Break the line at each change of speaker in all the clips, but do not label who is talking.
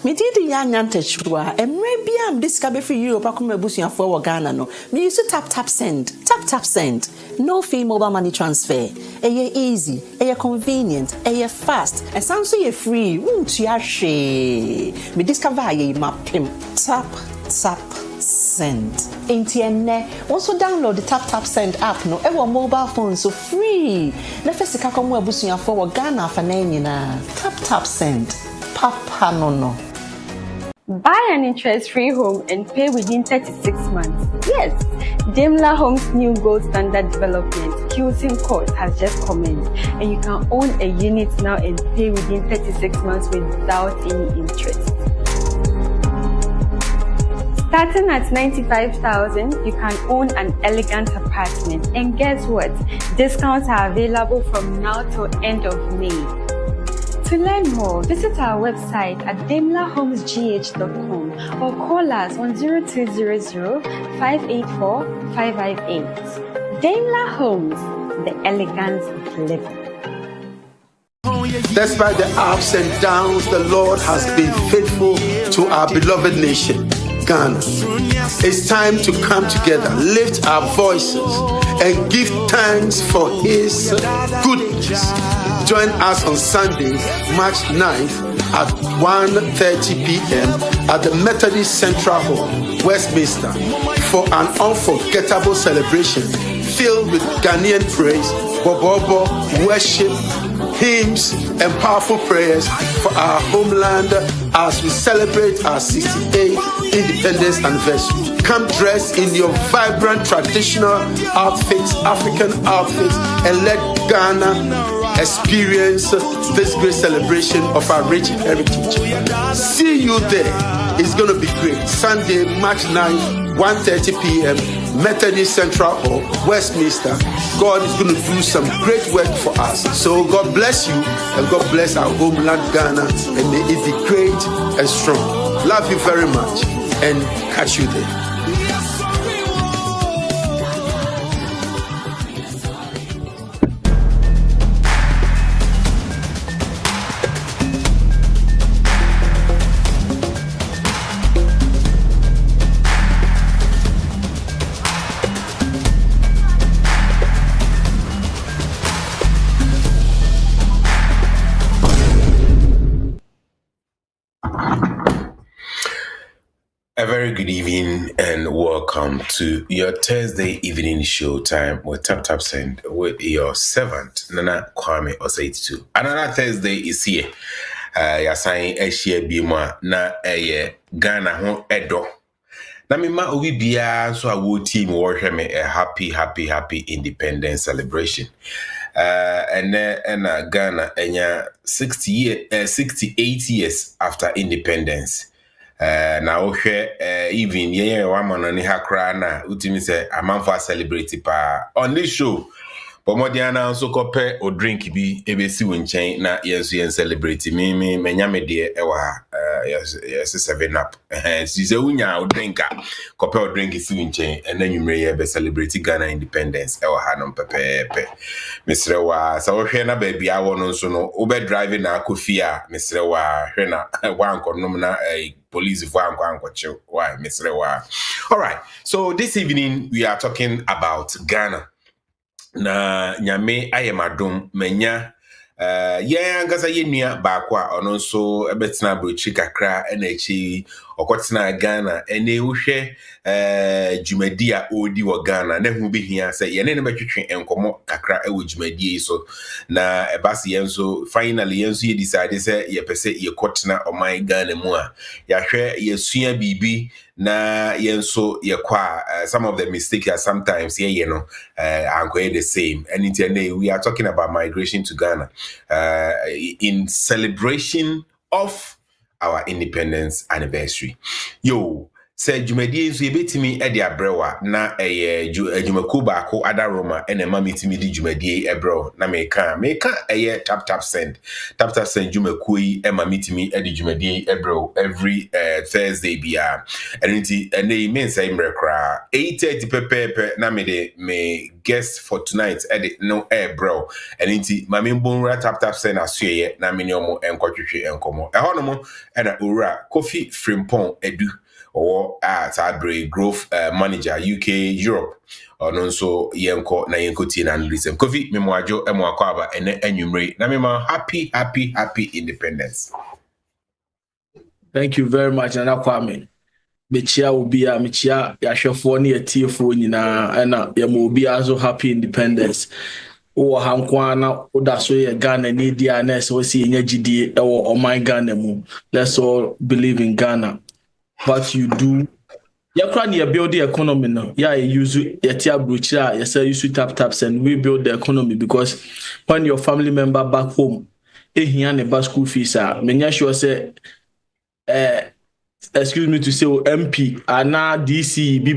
Me did young antechua, and maybe I'm discovered for you, Pacuma Busia for Ghana. No, me used to tap send, tap send. No fee mobile money transfer. Aye easy, aye convenient, aye fast, and sounds so free. Won't you share? Me discover ye map him. Tap send. Intienne. Also download the tap send app. No, ever mobile phone so free. Na first Pacuma Busia for Ghana for na. Tap send. Papa no.
Buy an interest-free home and pay within 36 months. Yes, Daimler Homes' new gold standard development, Housing Court, has just commenced, and you can own a unit now and pay within 36 months without any interest. Starting at 95,000, you can own an elegant apartment. And guess what? Discounts are available from now till end of May. To learn more, visit our website at daimlerhomesgh.com or call us on 0200-584-558. Daimler Homes, the elegance of living.
Despite the ups and downs, the Lord has been faithful to our beloved nation, Ghana. It's time to come together, lift our voices, and give thanks for His goodness. Join us on Sunday, March 9th at 1:30 p.m. at the Methodist Central Hall, Westminster, for an unforgettable celebration filled with Ghanaian praise, bobobo, worship, hymns, and powerful prayers for our homeland as we celebrate our 68th independence anniversary. Come dressed in your vibrant traditional outfits, African outfits, and let Ghana experience this great celebration of our rich heritage. See you there. It's going to be great. Sunday, March 9th, 1:30 p.m., Methodist Central Hall, Westminster. God is going to do some great work for us. So God bless you, and God bless our homeland Ghana, and may it be great and strong. Love you very much, and catch you there.
A very good evening and welcome to your Thursday evening show time with TAPTAP Send with your servant Nana Kwame Osei-82. Another Thursday is here. Yasan Eshia Bima na Ghana ho edo. Na mima obi bia so awo team worship me a happy independence celebration. And Ghana enya 68 years after independence. Now even one man on hakra na utimi say amanfo celebrate pa on this show. But Modiana also compare or drink be ebesi winchen na yensu celebrate me nyame de ewa yes 7-up. She say unya o drinka compare or drink is winchen and then you may be celebrate Ghana independence ewa hanom pepe. Mr. Wa so hwe na baby a wono so no obe driving na akofia Mr. Wa hwe na wan konom na police for why Mr. Wa. All right, so this evening we are talking about Ghana. Na nyame ayemadom menya ngasa yenua baakwa ono so ebetina brochi kakra na echi okotina Ghana ene wohwe dwumadi a odi wo Ghana na hu behia se yene ne betwetwe enkomo kakra ewo dwumadi so na ebase yenso finally yenso ye decide se ye pese ye kotina oman Ghana mu a ya hwe yesua bibi na yenso ye kwa some of the mistakes are sometimes are going the same. And today we are talking about migration to Ghana in celebration of our independence anniversary. Yo, Say Jumedi nso yebetimi e de abrewa na Jumaku baako ada Roma ene ma metimi di Jumedi ebro na meka tap send Jumaku yi e ma metimi e di Jumedi ebro every Thursday bia enti ene men say mrekra 8:30 pepe na me guest for tonight edit no bro enti ma me bonra tap send asuye na me ne omo enkotwetwe enkomo e hono mo e na owura Kofi Frimpong edu or Sadbury Growth Manager UK Europe or non so yenko na yenko tina and listen Kofi memwajo emwakwaba ene enyumre na mema happy independence.
Thank you very much Nana Kwame. Mechia ubia mechia ya shofo ni etifo nyina ena ya obi azo happy independence. O hankwana odaso ye Ghana ni dia na so si nya gidie ewo oman Ghana mu. Let's all believe in Ghana. What you do, you can build the economy now. Yeah, you use your brochure, you say use tap and we build the economy because when your family member back home, here and the school fees are. Many sure say, excuse me to say MP and now DC be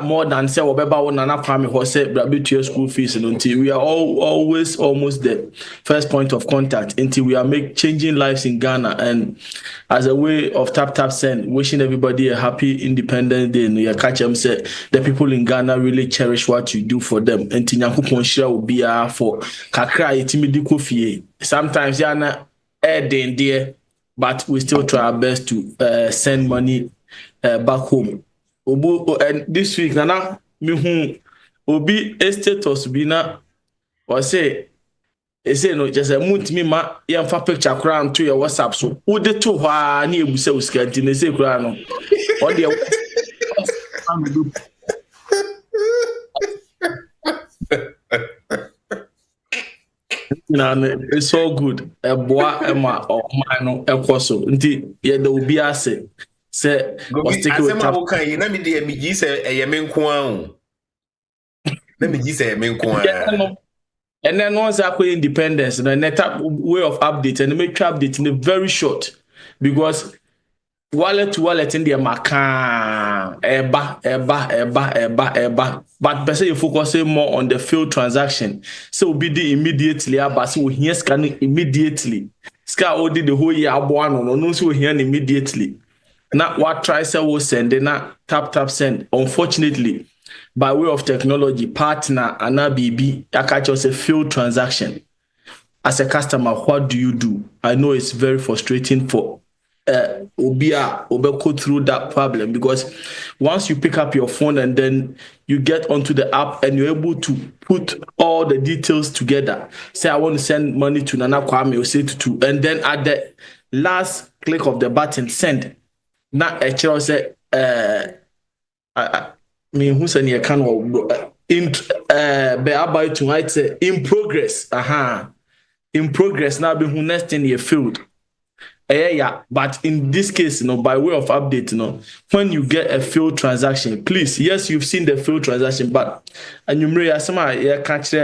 more than say whatever one and family who say your school fees until we are always almost the first point of contact until we are changing lives in Ghana and as a way of tap send wishing everybody a happy Independence Day and you catch them say the people in Ghana really cherish what you do for them and Tinyankupon share will be for kakra itimidi kofi sometimes yana den there. But we still try our best to send money back home. And this week, Nana, Obi status bina or say no just a moon to me ma yam fa picture crown to your WhatsApp so who the two ni ebuse uskanti ne say crown or the it's all good. A boy, Emma, or mine, a coso. Indeed, yet there will be a say. Say, was taking with tap.
Let me dear me, say, a yamin kwan. Let me say, a min kwan.
And then once I put independence, and then tap way of update and make update in a very short because wallet to wallet in the macan, but person you focusing more on the field transaction. So be the immediately, but so here scanning immediately. Scan all the whole year one or no so here immediately. Not what Tricer will send, then not tap send. Unfortunately, by way of technology, partner and now BB, I catch us a field transaction. As a customer, what do you do? I know it's very frustrating for go through that problem because once you pick up your phone and then you get onto the app and you're able to put all the details together. Say I want to send money to Nana Kwame or say to and then at the last click of the button send. Now a child say I mean who's any kind of in about tonight say in progress. In progress now be who next in your field. Yeah, but in this case, by way of update, when you get a failed transaction, please, yes, you've seen the failed transaction, but and you may some catch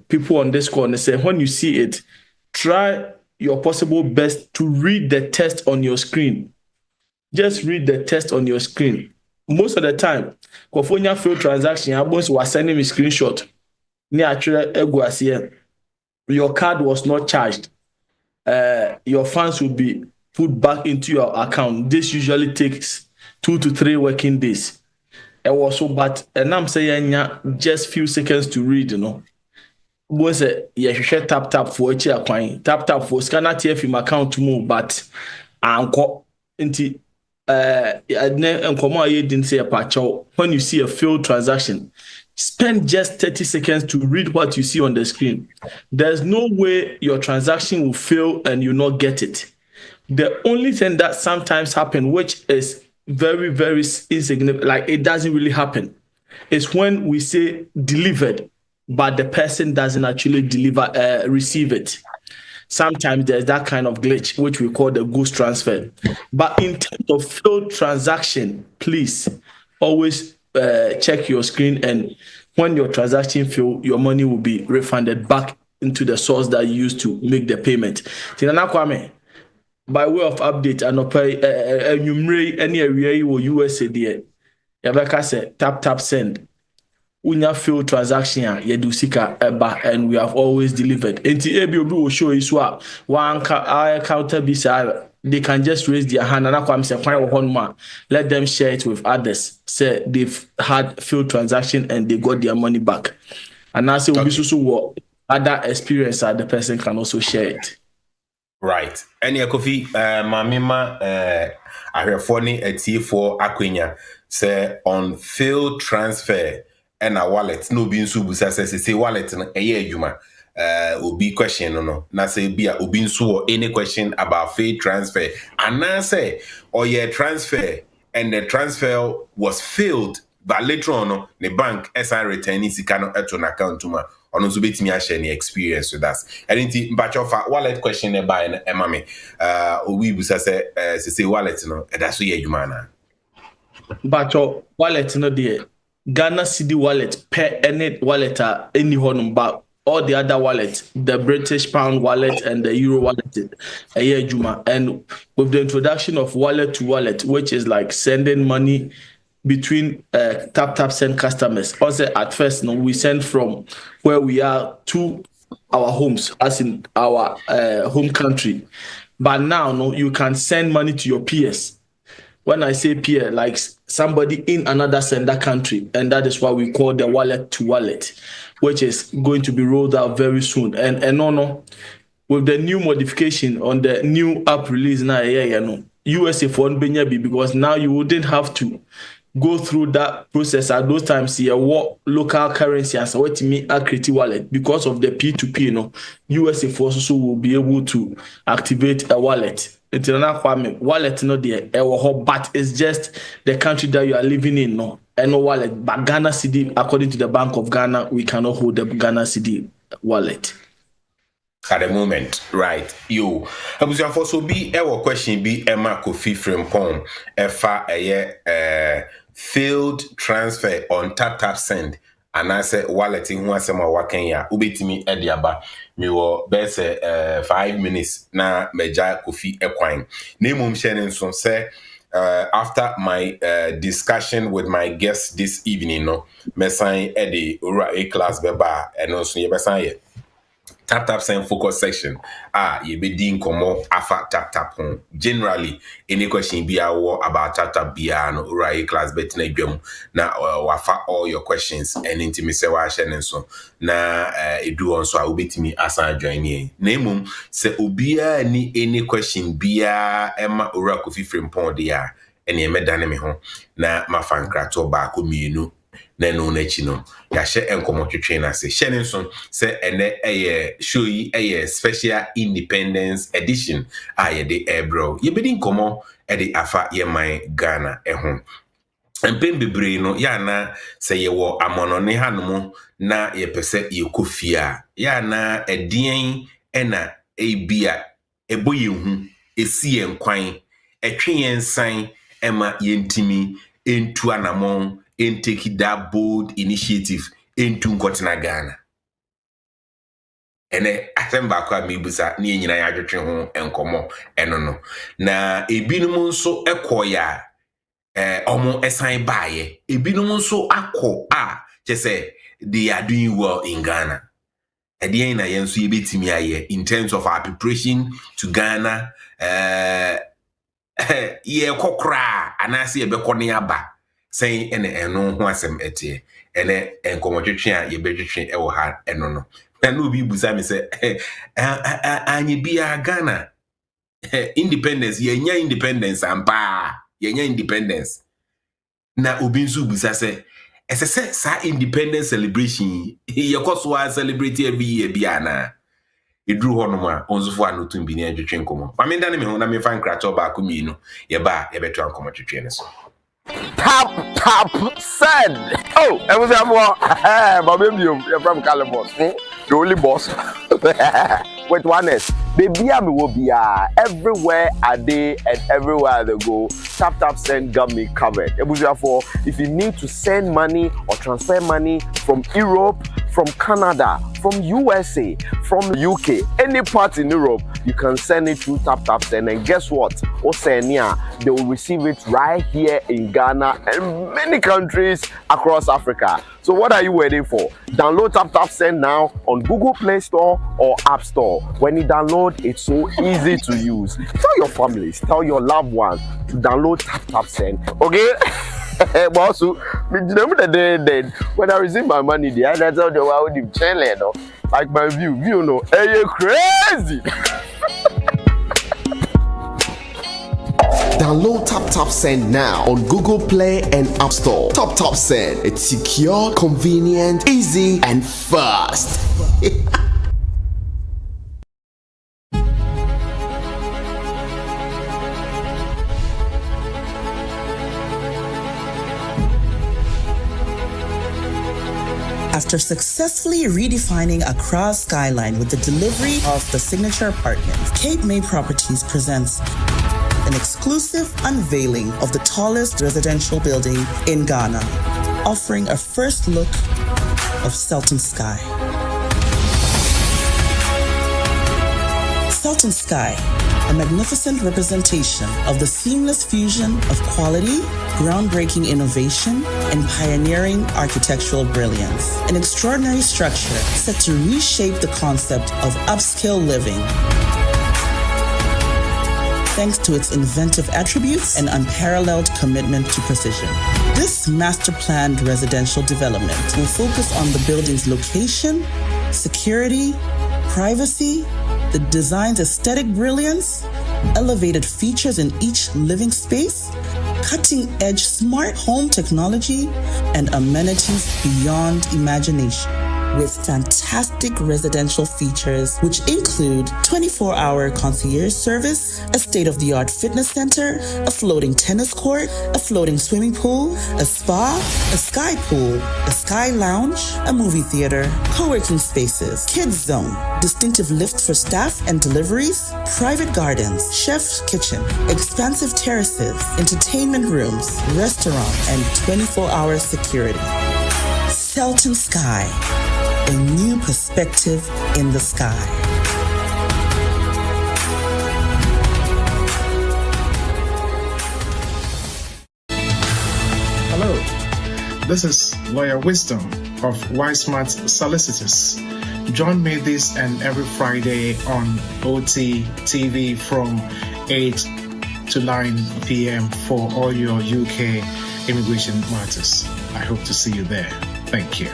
people on this call and say when you see it, try your possible best to read the text on your screen. Just read the text on your screen. Most of the time, when you failed transaction, I was sending me screenshot. Your card was not charged. Your funds will be put back into your account. This usually takes 2 to 3 working days. But I'm saying just few seconds to read, Once you should tap for tap for scanner TF in my account to move, but anko into didn't say a patch. When you see a failed transaction, spend just 30 seconds to read what you see on the screen. There's no way your transaction will fail and you not get it. The only thing that sometimes happens, which is very, very insignificant, like it doesn't really happen, is when we say delivered, but the person doesn't actually receive it. Sometimes there's that kind of glitch, which we call the ghost transfer. But in terms of failed transaction, please always check your screen, and when your transaction fails, your money will be refunded back into the source that you used to make the payment. Tinana Kwame, by way of update, and enumerate any area you will USA there. Yabeka say tap send. Unya failed transaction yedusika eba, and we have always delivered. Enti ebi obi will show you so one counter bisa. They can just raise their hand and let them share it with others. Say they've had failed transaction and they got their money back. And I say what other experience the person can also share it.
Right. Any Kofi mamima I hear funny at T4 Aquina say on failed transfer and a wallet no being subusa says say wallet a year yuma. Will be question no na say be a ubinsu or any question about failed transfer and now say or your transfer and the transfer was failed but later on the bank SI returning sikano eto na account tuma on also bet me share any experience with us and in batch of wallet question e buy na emame we busa say wallet no that's so ye jumana
batch wallet no there Ghana CD wallet per any wallet any honum ba all the other wallets, the British pound wallet and the euro wallet, a year Juma. And with the introduction of wallet to wallet, which is like sending money between TAPTAP send customers. Also, at first, we send from where we are to our homes, as in our home country. But now, you can send money to your peers. When I say peer, like somebody in another sender country, and that is what we call the wallet to wallet, which is going to be rolled out very soon. And with the new modification on the new app release now, USA for Benyabi, because now you wouldn't have to go through that process at those times. What local currency and so what me a creative wallet because of the P2P. USA for also will be able to activate a wallet. It's not wallet, not there, but it's just the country that you are living in, no. And no wallet, but Ghana CD, according to the Bank of Ghana, we cannot hold the Ghana CD wallet
at the moment, right? You, I was also be our question be Emma Kofi Frimpong, failed transfer on TAPTAP send. And I said wallet in one summer working ya ubitimi ediaba me wo best 5 minutes na meja Kofi equine name sharing so say after my discussion with my guests this evening no me sign Eddie ora a class beba and also ye be sign TAPTAP send focus section ye be din komo afa TAPTAP hon generally any question be about TAPTAP bia no ora class bet na dwam na wafa all your questions and intimi se wa hye so na edu on so a obetimi asa join here na emum se obia ni any question bia ema ora Kofi Frimpong dia ene emedane me ho na mafankrato ba ko mienu na no na chi no ya hye enkomo twetwe na se hye nso se ene show yi special independence edition ye de ebro ye bedi nkomo de afa ye man Ghana ho empem bebre no ya na se ye wo amono ne hanom na ye pese ye kofia ya na edien ena ebia eboye hu esi enkwan etwe yensan ema yentimi entu anamon and take that bold initiative into Nkotena Ghana. And asemba kwa mibusa ni nyina ya adwetwe ho enkomo eno no. Na ebinom nso ekoya omo esan baaye. Ebinom nso akọ say they are doing well in Ghana. Ediyen na yenso yebetimi aye in terms of our preparation to Ghana ye kokra anase yebekọ aba. Saying eno ho asem etie ene enkomotwetwe a yebetwetwe e wo ha eno no na no bi buza me say anyi bia Ghana independence yenya independence ampa yenya independence na obi nso buza say esese sa independence celebration yekoso a celebrate every year bia na edru ho no ma onzufo anotum bi na adwetwe nkomo ma me ndane me ho na me fan krato ba ko mi no ye ba ye beto ankomotwetwe ne so
TAPTAP send. Oh, I was baby, you're from Calabos. The only boss. With oneness. Baby, I will be everywhere a day and everywhere they go. TAPTAP send got me covered. If you need to send money or transfer money from Europe, from Canada, from USA, from UK, any part in Europe, you can send it through TAPTAP Send. And guess what? Oceania, they will receive it right here in Ghana and many countries across Africa. So what are you waiting for? Download TAPTAP Send now on Google Play Store or App Store. When you download, it's so easy to use. Tell your families, tell your loved ones to download TAPTAP Send. Okay? But also, when I receive my money, the other time I would have challenge, like my view, hey, you crazy.
Download TAPTAP Send now on Google Play and App Store. TAPTAP Send. It's secure, convenient, easy, and fast.
After successfully redefining Accra's skyline with the delivery of the signature apartment, Cape May Properties presents an exclusive unveiling of the tallest residential building in Ghana, offering a first look of Sultan Sky. Sultan Sky, a magnificent representation of the seamless fusion of quality, groundbreaking innovation, and pioneering architectural brilliance. An extraordinary structure set to reshape the concept of upscale living, thanks to its inventive attributes and unparalleled commitment to precision. This master-planned residential development will focus on the building's location, security, privacy, the design's aesthetic brilliance, elevated features in each living space, cutting-edge smart home technology, and amenities beyond imagination, with fantastic residential features which include 24-hour concierge service, a state-of-the-art fitness center, a floating tennis court, a floating swimming pool, a spa, a sky pool, a sky lounge, a movie theater, co-working spaces, kids zone, distinctive lifts for staff and deliveries, private gardens, chef's kitchen, expansive terraces, entertainment rooms, restaurant, and 24-hour security. Sultan Sky, a new perspective in the sky.
Hello, this is Lawyer Wisdom of Wismart Solicitors. Join me this and every Friday on OT TV from 8 to 9 p.m. for all your UK immigration matters. I hope to see you there. Thank you.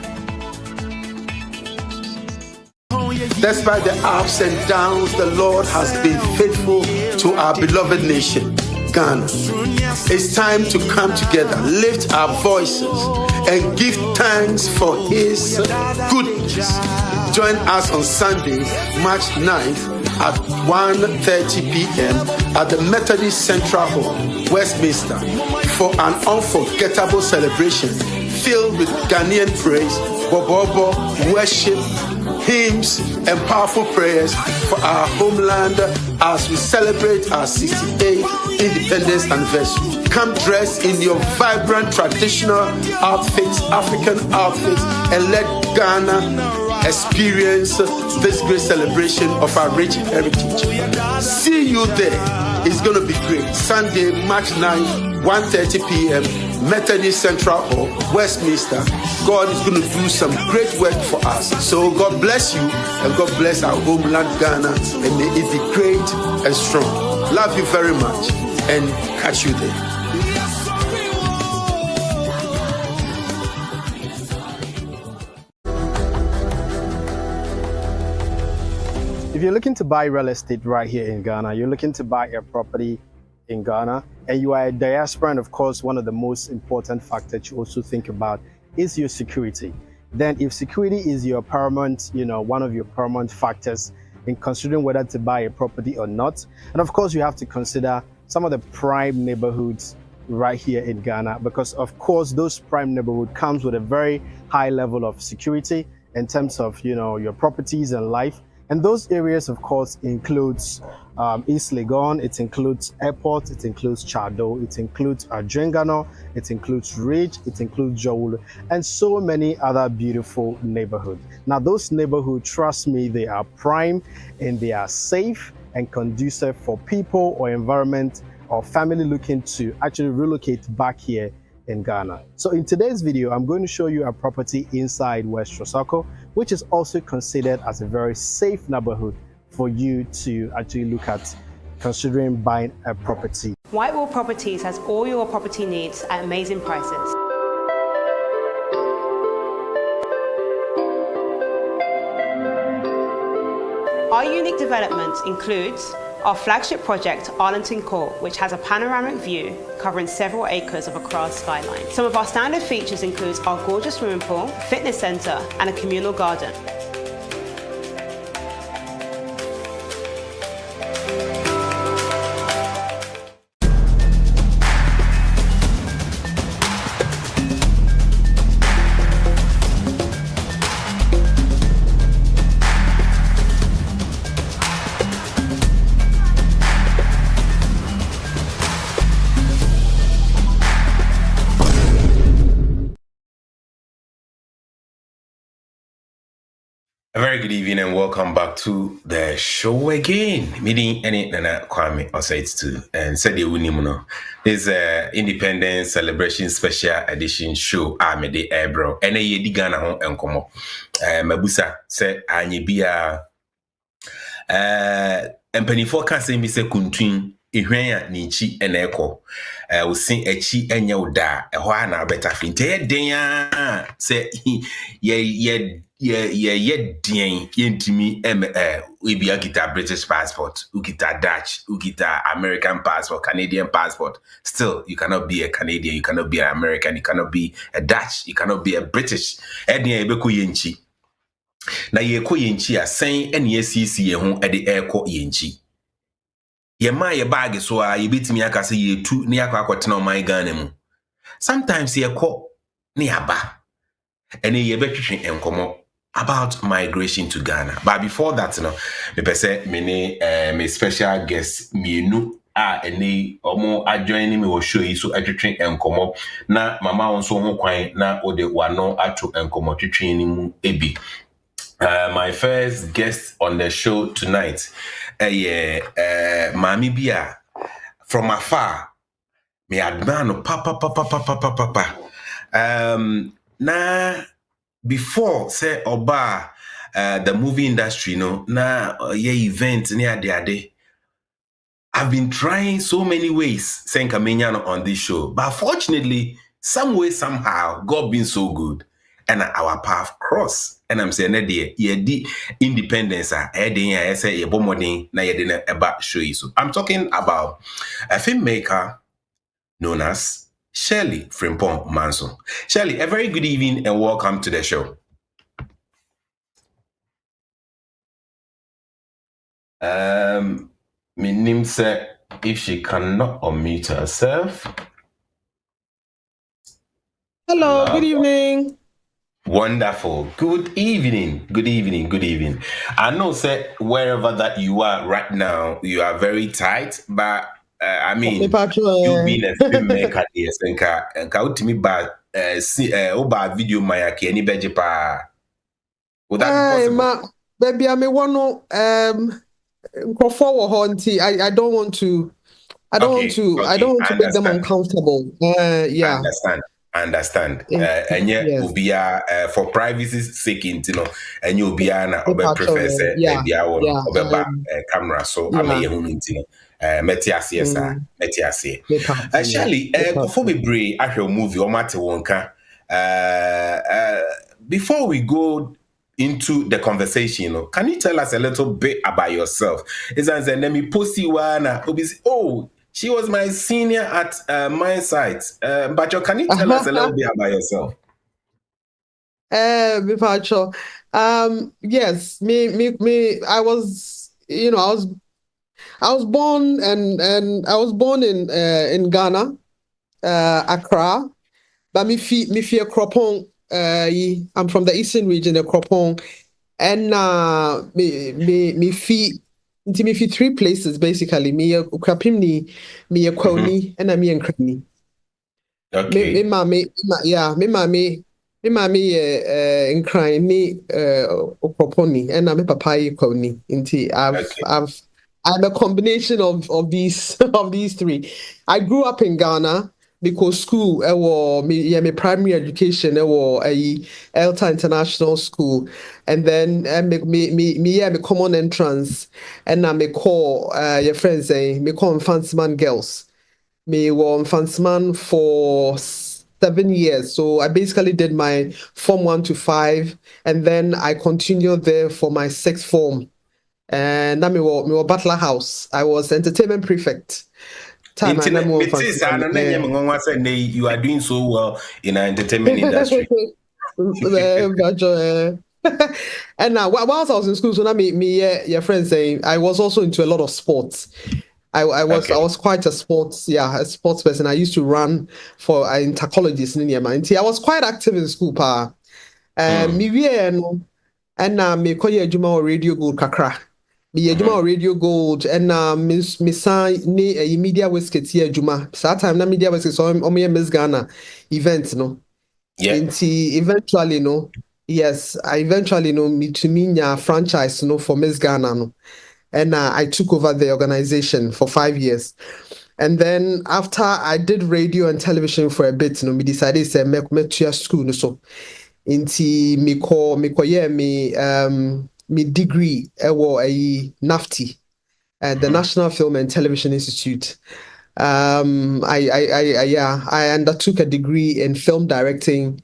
Despite the ups and downs, the Lord has been faithful to our beloved nation, Ghana. It's time to come together, lift our voices, and give thanks for His goodness. Join us on Sunday, March 9th at 1:30 p.m. at the Methodist Central Hall, Westminster, for an unforgettable celebration filled with Ghanaian praise, bobobo, worship, hymns, and powerful prayers for our homeland as we celebrate our 68th independence anniversary. Come dressed in your vibrant traditional outfits, African outfits, and let Ghana experience this great celebration of our rich heritage. See you there. It's going to be great. Sunday, March 9th, 1:30 p.m., Methodist Central Hall, Westminster. God is going to do some great work for us. So God bless you, and God bless our homeland, Ghana, and may it be great and strong. Love you very much, and catch you there.
If you're looking to buy real estate right here in Ghana, you're looking to buy a property in Ghana, and you are a diaspora, and of course, one of the most important factors you also think about is your security. Then if security is your paramount, one of your paramount factors in considering whether to buy a property or not, and of course, you have to consider some of the prime neighborhoods right here in Ghana, because of course, those prime neighborhood comes with a very high level of security in terms of, your properties and life. And those areas, of course, includes East Legon, it includes Airport, it includes Chado, it includes Adrengano, it includes Ridge, it includes Jowulu, and so many other beautiful neighborhoods. Now, those neighborhoods, trust me, they are prime and they are safe and conducive for people or environment or family looking to actually relocate back here in Ghana. So in today's video, I'm going to show you a property inside West Trosako, which is also considered as a very safe neighborhood for you to actually look at considering buying a property.
Whitewall Properties has all your property needs at amazing prices. Our unique development includes our flagship project, Arlington Court, which has a panoramic view covering several acres of a grass skyline. Some of our standard features include our gorgeous swimming pool, fitness centre and a communal garden.
A very good evening and welcome back to the show again. Meeting any Nana Kwame Osei and said you win this Independence Celebration Special Edition show. I'm the Ebro and a yedi Ghana home and come Mabusa said Anyi Bia and penny forecast me say Kuntwin Ihwenya Nichi and Echo. We sing a chi and yoda a while better finte denya say ye dien yentimi we be a British passport, ukita Dutch, ukita American passport, Canadian passport. Still, you cannot be a Canadian, you cannot be an American, you cannot be a Dutch, you cannot be a British. Ednia ebeko yenchi. Na ye ko yenchi a saying any SEC ye hon at the air ko yenchi. Ye ma ye bag so ye bit me aka say ye tu ni akwa kwatena my Ghana mu. Sometimes ye ko ni aba. And ye between enkomo about migration to Ghana. But before that, me pese me special guest me nu any omo adjoining me will show you so atwetwe enkomo na mama onso ho kwan na ode wano atwo enkomo twetwe ni mu ebi. My first guest on the show tonight, Mami Bia, from afar, me admire no papa. Na before say oba the movie industry na event near the I've been trying so many ways saying Kamenya on this show, but fortunately some way somehow God been so good and our path cross. And I'm saying that the independence I say a bomoding na yedina about show you. So I'm talking about a filmmaker known as SHIRLEY Frimpong MANSO. SHIRLEY, a very good evening and welcome to the show. My name said if she cannot unmute herself.
Hello, good evening.
Wonderful. Good evening. Good evening. Good evening. I know, sir, wherever that you are right now, you are very tight, but I mean, you being a filmmaker, yes, and ka me ba oba video maya ke any beje pa. Would that be possible?
Baby, I may want go forward, I don't want to. I don't want to make them uncomfortable. Yeah.
I understand. And yet, yes. Ubia for privacy's sake, and you'll be an professor, camera. So I'm a human. Metiasi, Shirley, before we break, I shall move your matter wonka. Before we go into the conversation, can you tell us a little bit about yourself? Is that let me post you one. She was my senior at my site. But can you tell us a little bit about yourself?
Yes, I was born and I was born in Ghana, Accra. But me fear Kropong. I'm from the eastern region of Kropong, and me feet Nti me fi 3 places basically. Me Kwapimni, me Kwoni, and me Nkrani.
Okay.
Me mami, me mami Nkrani Okroponi, and me papa Kwoni. Nti I'm a combination of these of these 3. I grew up in Ghana because school my primary education Elta International School, and then me common entrance, and me call your friends me call Fansman girls. Me were Fansman for 7 years, so I basically did my form 1 to 5, and then I continued there for my 6th form. And now me were Butler House. I was entertainment prefect.
You are doing so well in our entertainment industry.
And now, whilst I was in school, so now your friends saying I was also into a lot of sports. I was quite a sports person. I used to run for intercolleges in Niamey. I was quite active in school, pa. And now me call you Juma Radio Gold kakra. Me Juma Radio Gold, and me sign ne media whiskets here Juma. That time na media whiskets so me Miss Ghana event no.
Yeah.
Eventually no. Yes, I eventually know me to mean a franchise no for Miss Ghana no. And I took over the organization for 5 years. And then after I did radio and television for a bit, me decided to make to school no so. Inti me degree a NAFTI, the National Film and Television Institute. I undertook a degree in film directing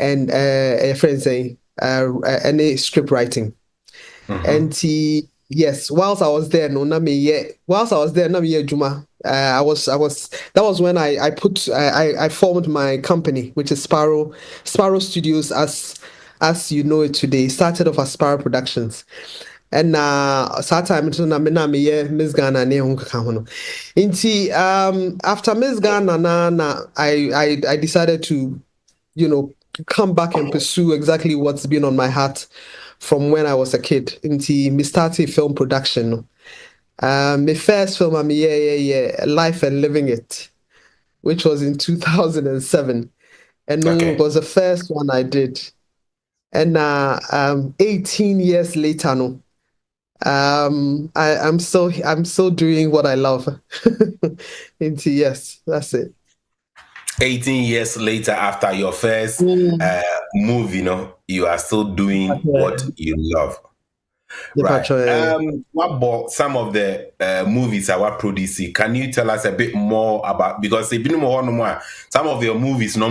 and a friend saying any script writing. And yes, whilst I was there, Juma. That was when I formed my company, which is SPARROW Studios, as you know it today. Started off as SPARROW Productions, and time Miss Ghana after Miss Ghana I decided to come back and pursue exactly what's been on my heart from when I was a kid. Me started film production. My first film, Life and Living It, which was in 2007, and it was the first one I did. And 18 years later, I'm still doing what I love. Yes, that's it.
18 years later, after your first movie, you are still doing what you love. Right. What about some of the movies I was producing? Can you tell us a bit more about, because some of your movies you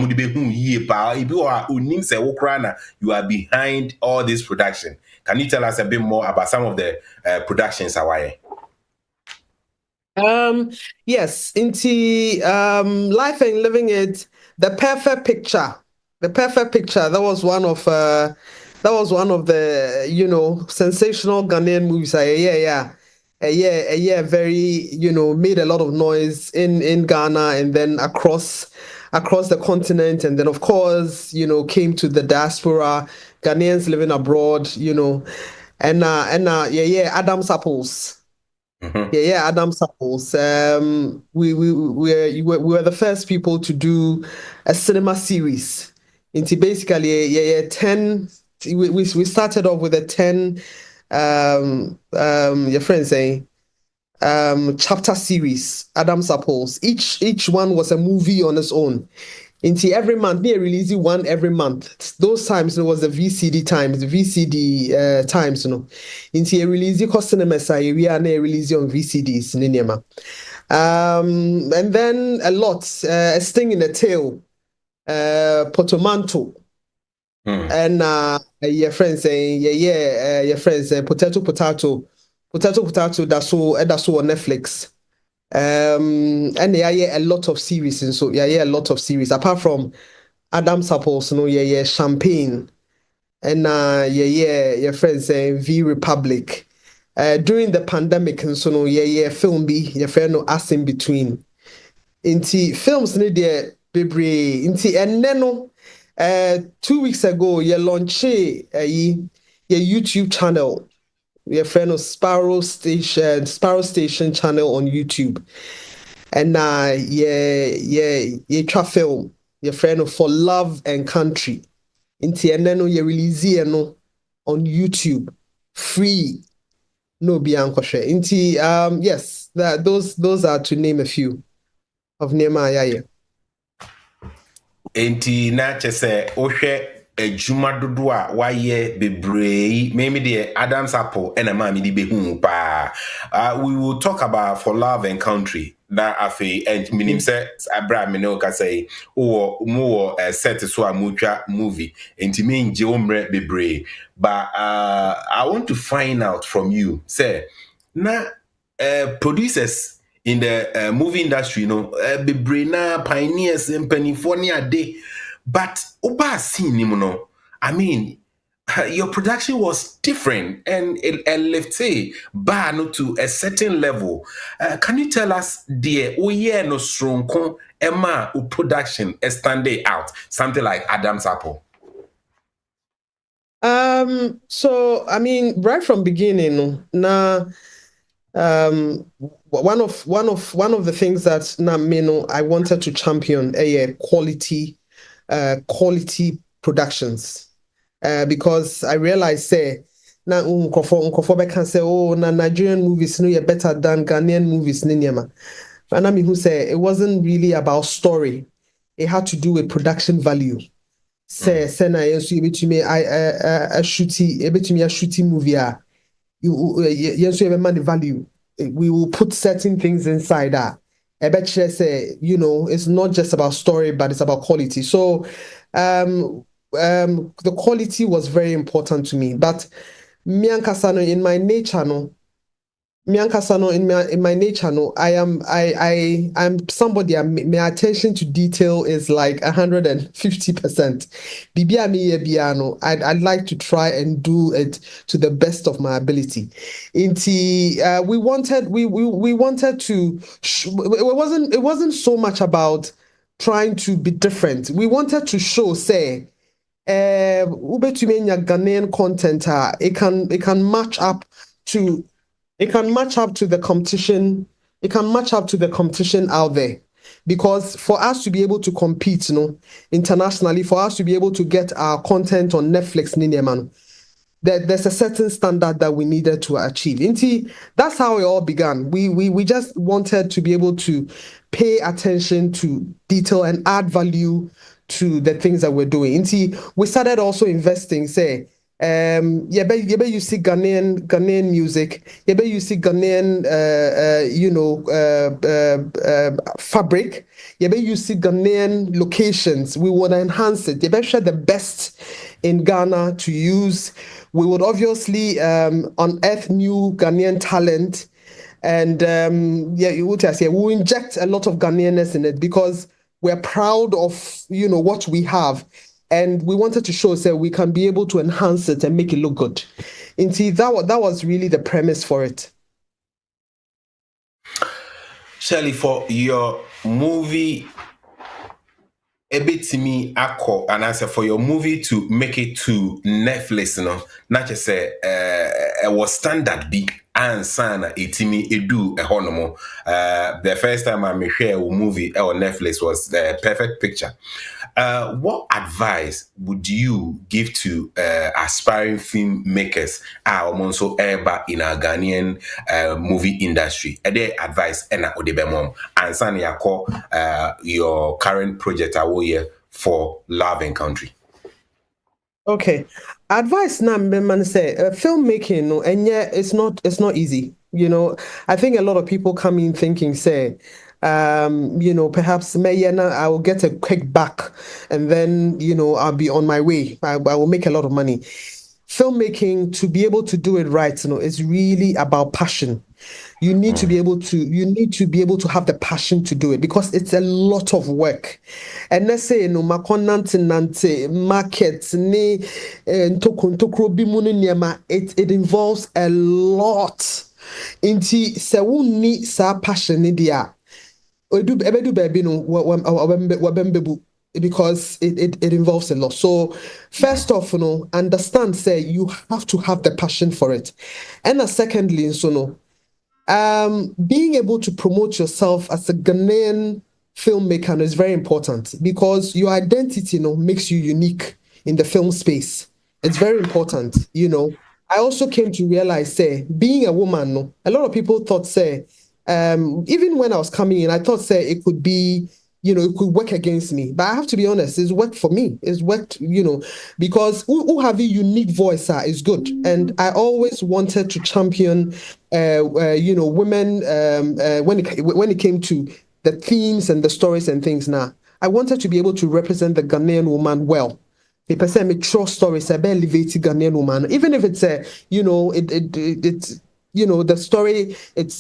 are behind all this production. Can you tell us a bit more about some of the productions Hawaii?
Yes, into Life and Living It, The Perfect Picture. That was one of the sensational Ghanaian movies. Very made a lot of noise in Ghana and then across the continent, and then of course came to the diaspora, Ghanaians living abroad, and Adam's Apples. Adam's Apples. We were the first people to do a cinema series. Into basically 10. We started off with a 10. Your friends saying chapter series. Adam's Apples. Each one was a movie on its own. Into every month, they releasing one every month. Those times it was the VCD times, times, Into a release cinema we are releasing on VCDs, and then a lot, a Sting in a Tail, Potomanto, and your friends saying, your friends saying potato, that's all on Netflix. And a lot of series, and so a lot of series apart from Adam's Apples, Champagne, and your friends saying V Republic. During the pandemic, and so film be your friend us in between. Inti films need there bebre inti and then 2 weeks ago you launch a YouTube channel your friend of Sparrow Station channel on YouTube. And yeah, film, your friend of For Love and Country. Inti and then you release no on YouTube free. No bianco share. Inti yes, those are to name a few of Nehemiah.
Enti na chese ohwe ejuma dodo a waye bebree maybe the Adam's apple and a mami di behu pa. We will talk about For Love and Country. Na afi and minim se abra me no ka say mo set so a mutwa movie enti me nje omre bebree. But I want to find out from you say na producers in the movie industry, bebree na pioneers and penifoni day, but oba scene, I mean, your production was different and it left bar no to a certain level. Can you tell us, dear, no strong Emma production stand out, something like Adam's Apple?
So I mean, right from beginning, one of the things that I wanted to champion quality productions, because I realized say na can say Nigerian movies no better than Ghanaian movies and I mean who say it wasn't really about story, it had to do with production value. Say na yensu ebetumi a shooting movie yensu ebe the value. We will put certain things inside that. I bet you say, it's not just about story, but it's about quality. So the quality was very important to me. But in my nature, I'm somebody, my attention to detail is like 150%. I'd like to try and do it to the best of my ability. We wanted to it wasn't so much about trying to be different. We wanted to show, say, Ghanaian content, it can match up to the competition. It can match up to the competition out there. Because for us to be able to compete, internationally, for us to be able to get our content on Netflix, there's a certain standard that we needed to achieve. That's how it all began. We just wanted to be able to pay attention to detail and add value to the things that we're doing. We started also investing, say, you see Ghanaian music, you see Ghanaian fabric, you see Ghanaian locations. We want to enhance it. You share the best in Ghana to use. We would obviously unearth new Ghanaian talent, and we'll inject a lot of Ghanaianness in it because we're proud of what we have. And we wanted to show that we can be able to enhance it and make it look good. That was really the premise for it.
Shirley, for your movie, a bit to me, and I said for your movie to make it to Netflix, not just say it was standard big and sana itimi edu a honomo. The first time I made a movie on Netflix was The Perfect Picture. What advice would you give to aspiring filmmakers also in our Ghanaian movie industry? Their advice and your current project For Love and Country.
Okay, advice now, man, say filmmaking, and yeah, it's not easy. I think a lot of people come in thinking, say, perhaps I will get a quick back, and then I'll be on my way. I will make a lot of money. Filmmaking, to be able to do it right, is really about passion. You need to be able to have the passion to do it because it's a lot of work. And let's say market it involves a lot. Inti se wonni sa passion dia. Odu baby no wabembebu. because it involves a lot. So first off, understand, say you have to have the passion for it. And secondly, being able to promote yourself as a Ghanaian filmmaker is very important because your identity, makes you unique in the film space. It's very important, I also came to realize, say, being a woman, a lot of people thought, say, even when I was coming in, I thought, say, it could be, it could work against me. But I have to be honest, it's worked for me. It's worked, because who have a unique voice is good. And I always wanted to champion, women when it came to the themes and the stories and things. Now, I wanted to be able to represent the Ghanaian woman well. The person make true stories about elevated Ghanaian woman, even if it's the story. It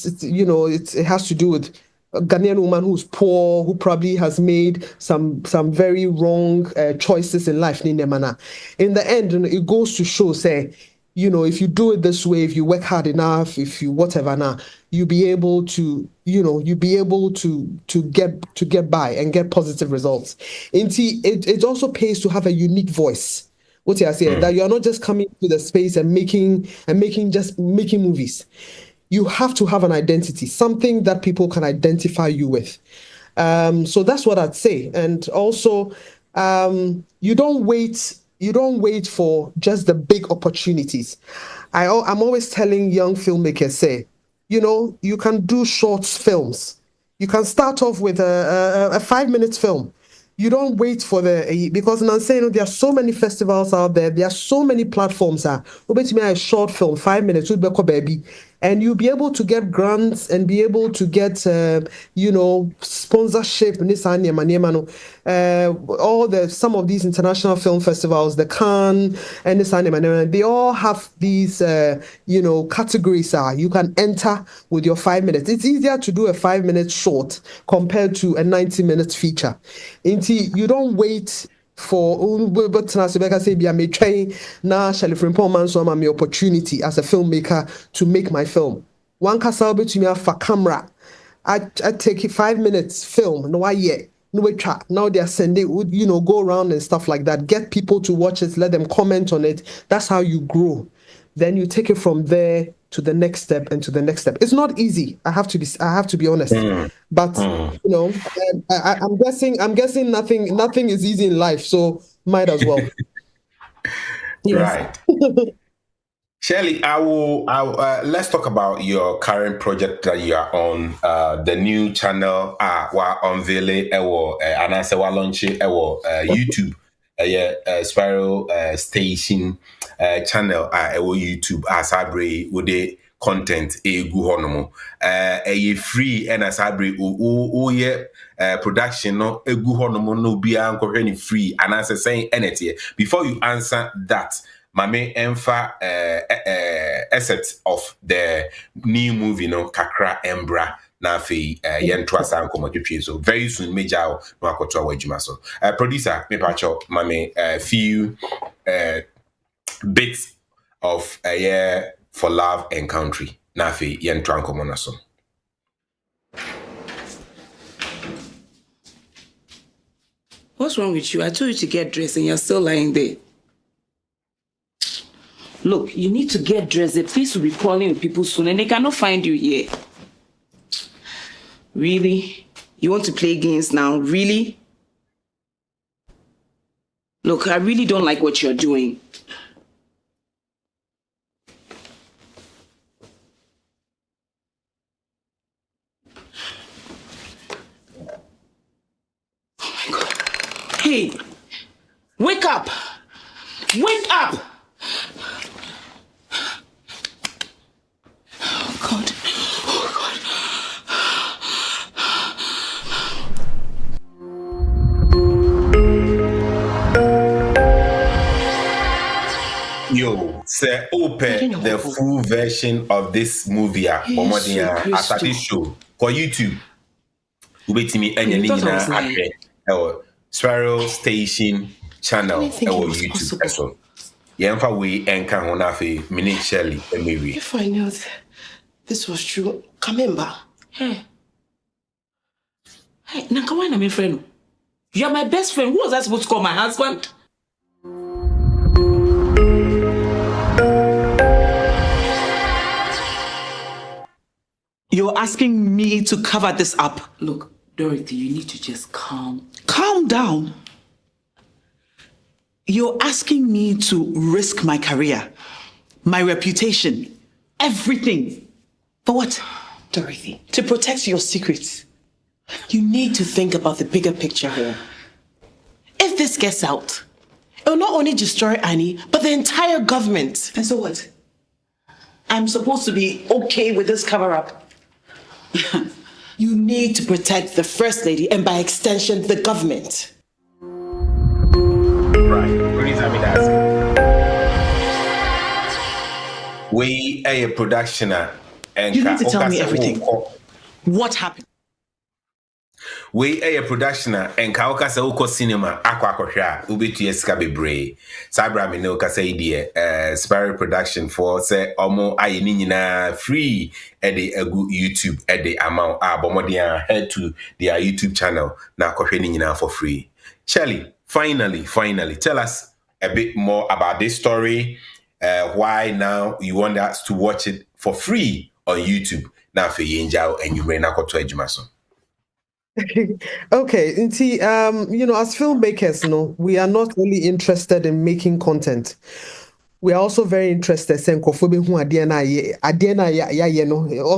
has to do with a Ghanaian woman who's poor, who probably has made some very wrong choices in life. In the end, it goes to show, say, if you do it this way, if you work hard enough, if you whatever now, you'll be able to, to get by and get positive results. And it also pays to have a unique voice. What I say, that you are not just coming to the space and making movies. You have to have an identity, something that people can identify you with. So that's what I'd say. And also, you don't wait for just the big opportunities. I'm always telling young filmmakers, say, you can do short films. You can start off with a 5-minute film. You don't wait for because I'm saying there are so many festivals out there. There are so many platforms. A short film, 5 minutes, baby. And you'll be able to get grants and be able to get, sponsorship. Some of these international film festivals, the Cannes and they all have these, categories. You can enter with your 5 minutes. It's easier to do a 5-minute short compared to a 90-minute feature. You don't wait for but say be a train now Shirley Frimpong MANSO my opportunity as a filmmaker to make my film. One castle between me for camera. I take 5 minutes film, no yet. No way track. Now they are sending, go around and stuff like that. Get people to watch it, let them comment on it. That's how you grow. Then you take it from there to the next step and to the next step. It's not easy. I have to be honest. But I'm guessing nothing is easy in life. So might as well.
Right. Shirley, I will let's talk about your current project that you are on, the new channel wa unveil and I say wa launch YouTube SPARROW station channel YouTube asabre with the content egu honomo free and asabre production no egu honomo no bia nko free and answer saying anything. Before you answer that, Mame Enfa asset of the new movie no Kakra Embra na fe yentwa san komotwe so very soon major no akoto awajuma so producer me pacho mame few bits of a year for love and country na fe yentwa komona so.
What's wrong with you? I told you to get dressed and you're still lying there. Look, you need to get dressed. The police will be calling with people soon and they cannot find you here. Really? You want to play games now? Really? Look, I really don't like what you're doing. Oh my God. Hey, wake up! Wake up!
Yo, say open the full version of this movie at this show for YouTube. Ubetimi enyanina SPARROW station channel YouTube so. Yemfa we enka hona fe mini Shirley emewi.
If I knew this was true, come remember. Hey, na kawa na me friend. You're my best friend. Who was I supposed to call my husband? You're asking me to cover this up. Look, Dorothy, you need to just calm down. You're asking me to risk my career, my reputation, everything. For what? Dorothy, to protect your secrets. You need to think about the bigger picture here. If this gets out, it will not only destroy Annie, but the entire government. And so what? I'm supposed to be okay with this cover-up. You need to protect the First Lady and by extension, the government.
Right. We are a production and
You need to tell me everything. What happened?
We are a production and Kaoka Sauko cinema, Aquacotra, Ubitu Escabebre, Sabra Minoka say, Sparrow production for say, Omo Ayenina free at the YouTube at the amount, Bomodia head to their YouTube channel, now Kohenina for free. Shirley, finally, tell us a bit more about this story. Why now you want us to watch it for free on YouTube? Now for Yinjao and you ran out to Ejumason.
Okay, Nti, as filmmakers, we are not only interested in making content. We are also very interested in all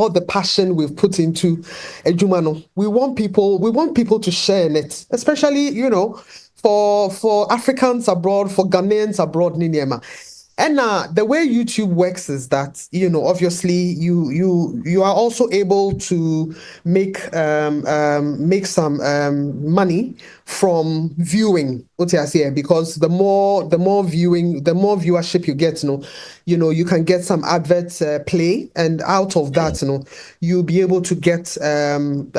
the passion we've put into Ejumano. We want people to share in it, especially, for Africans abroad, for Ghanaians abroad, Niniema. And the way YouTube works is that, obviously you are also able to make some money from viewing, because the more viewership you get, you can get some adverts play, and out of that, you'll be able to get some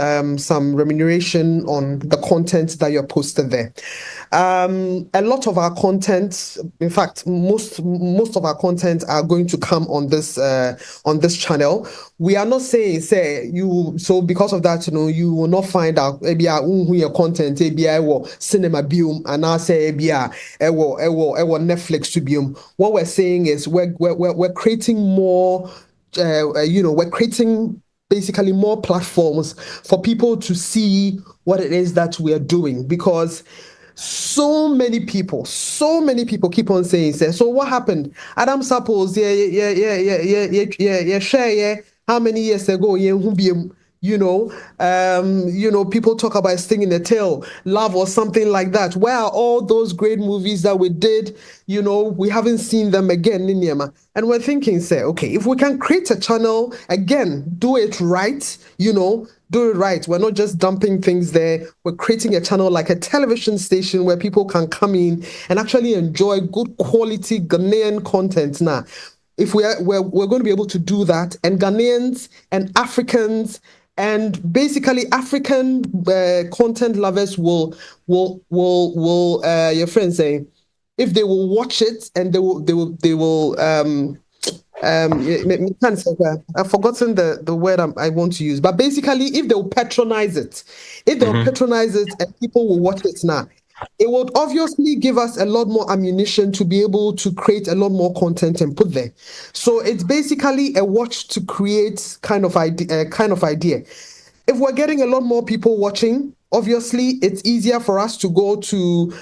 remuneration on the content that you're posted there. A lot of our content, in fact, most of our content are going to come on this channel. We are not saying because of that, you will not find out maybe your content cinema biome and I say Netflix to biome. What we're saying is we're creating more. We're creating basically more platforms for people to see what it is that we are doing, because so many people keep on saying, so what happened? Adam Supples, how many years ago, people talk about Sting in the Tail, Love or something like that. Where are all those great movies that we did? We haven't seen them again, Ninyama. And we're thinking, okay, if we can create a channel, again, do it right, do it right. We're not just dumping things there. We're creating a channel like a television station where people can come in and actually enjoy good quality Ghanaian content now. If we're going to be able to do that, and Ghanaians and Africans and basically African content lovers will your friends say, if they will watch it and they will I've forgotten the word I want to use, but basically if they'll patronize it, and people will watch it now, it will obviously give us a lot more ammunition to be able to create a lot more content and put there. So it's basically a watch to create kind of idea. If we're getting a lot more people watching, obviously it's easier for us to go to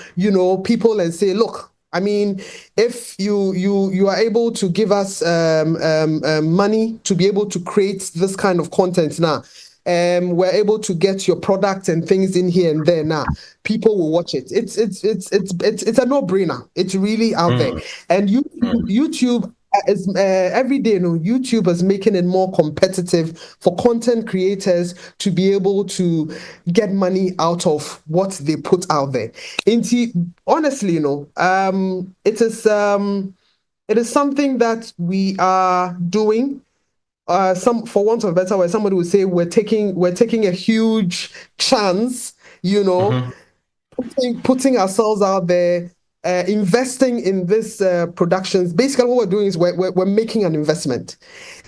people and say, look, I mean, if you are able to give us money to be able to create this kind of content now, we're able to get your product and things in here and there now, people will watch it. It's a no-brainer. It's really out there. And YouTube is every day, YouTube is making it more competitive for content creators to be able to get money out of what they put out there. Honestly, it is something that we are doing. For want of a better word, somebody would say we're taking a huge chance, putting ourselves out there, investing in this productions. Basically, what we're doing is we're making an investment,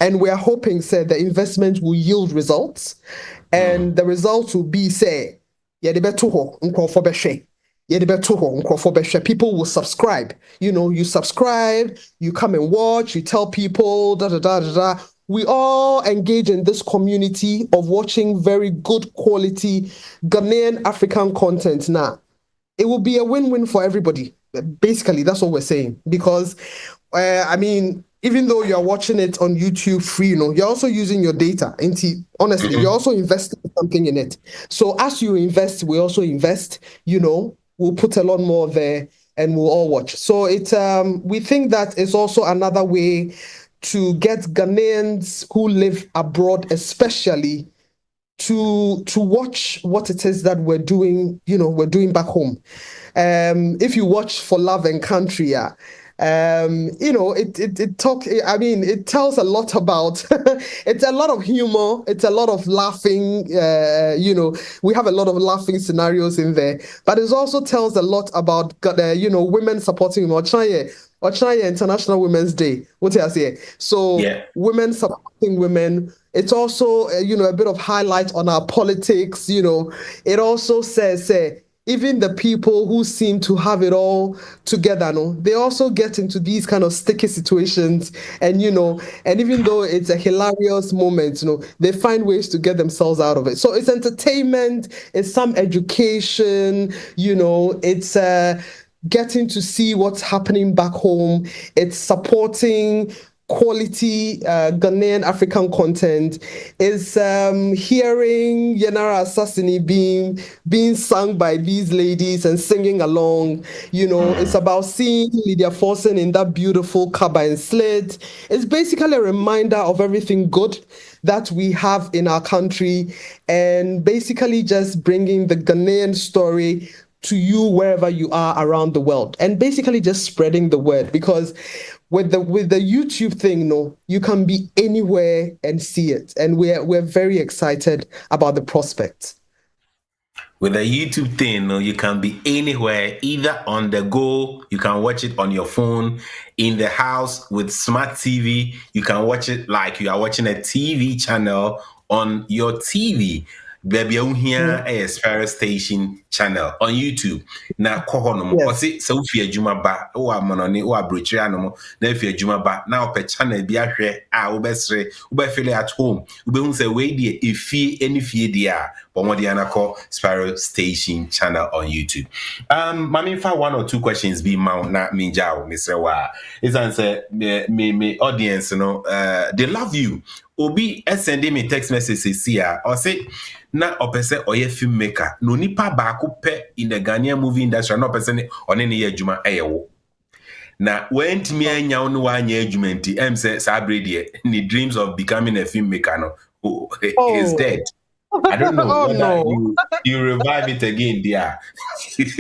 and we're hoping, the investment will yield results, and the results will be, yɛde bɛto hɔ nkurɔfoɔ bɛhwɛ. Yɛde bɛto hɔ nkurɔfoɔ bɛhwɛ. People will subscribe. You subscribe, you come and watch, you tell people, da da da da da. We all engage in this community of watching very good quality Ghanaian African content now. It will be a win-win for everybody. Basically, that's what we're saying. Because, even though you're watching it on YouTube free, you're also using your data. Honestly, you're also investing something in it. So as you invest, we also invest, we'll put a lot more there and we'll all watch. So we think that is also another way to get Ghanaians who live abroad, especially, to watch what it is that we're doing back home. If you watch For Love and Country, it tells a lot about it's a lot of humor, it's a lot of laughing, we have a lot of laughing scenarios in there, but it also tells a lot about women supporting International Women's Day. What I say? So women supporting women. It's also a bit of highlight on our politics. It also says even the people who seem to have it all together, they also get into these kind of sticky situations, and and even though it's a hilarious moment, they find ways to get themselves out of it. So it's entertainment, it's some education, it's getting to see what's happening back home. It's supporting quality Ghanaian African content. Is hearing Yenara Assassini being sung by these ladies and singing along. It's about seeing Lydia Forsen in that beautiful kaba and slit. It's basically a reminder of everything good that we have in our country, and basically just bringing the Ghanaian story to you wherever you are around the world, and basically just spreading the word. Because with the YouTube thing, you can be anywhere and see it, and we're very excited about the prospects.
With the YouTube thing, you can be anywhere, either on the go, you can watch it on your phone, in the house with smart TV, you can watch it like you are watching a TV channel on your TV. Baby, I'm here a SPARROW Station channel on YouTube. Na kohono mo ose se ufi adwuma ba wo amonone wo abrochire anomo na afi adwuma ba na ope channel bi ahwe a wo besre wo be feel at home wo be hu se we die efie eni fie dia bomo dia na call SPARROW Station channel on YouTube. Mami fa one or two questions be mount na minjao Mr. Wa. Is answer me audience they love you. Obi sending me text messages here or say na opese oye filmmaker no nipa baako pe in the Ghanaian movie industry no opese on any adwuma eyewo na went me anya no anya adwuma nti say sabrede ni dreams of becoming a filmmaker is dead. I don't know whether you revive it again there.
Yes,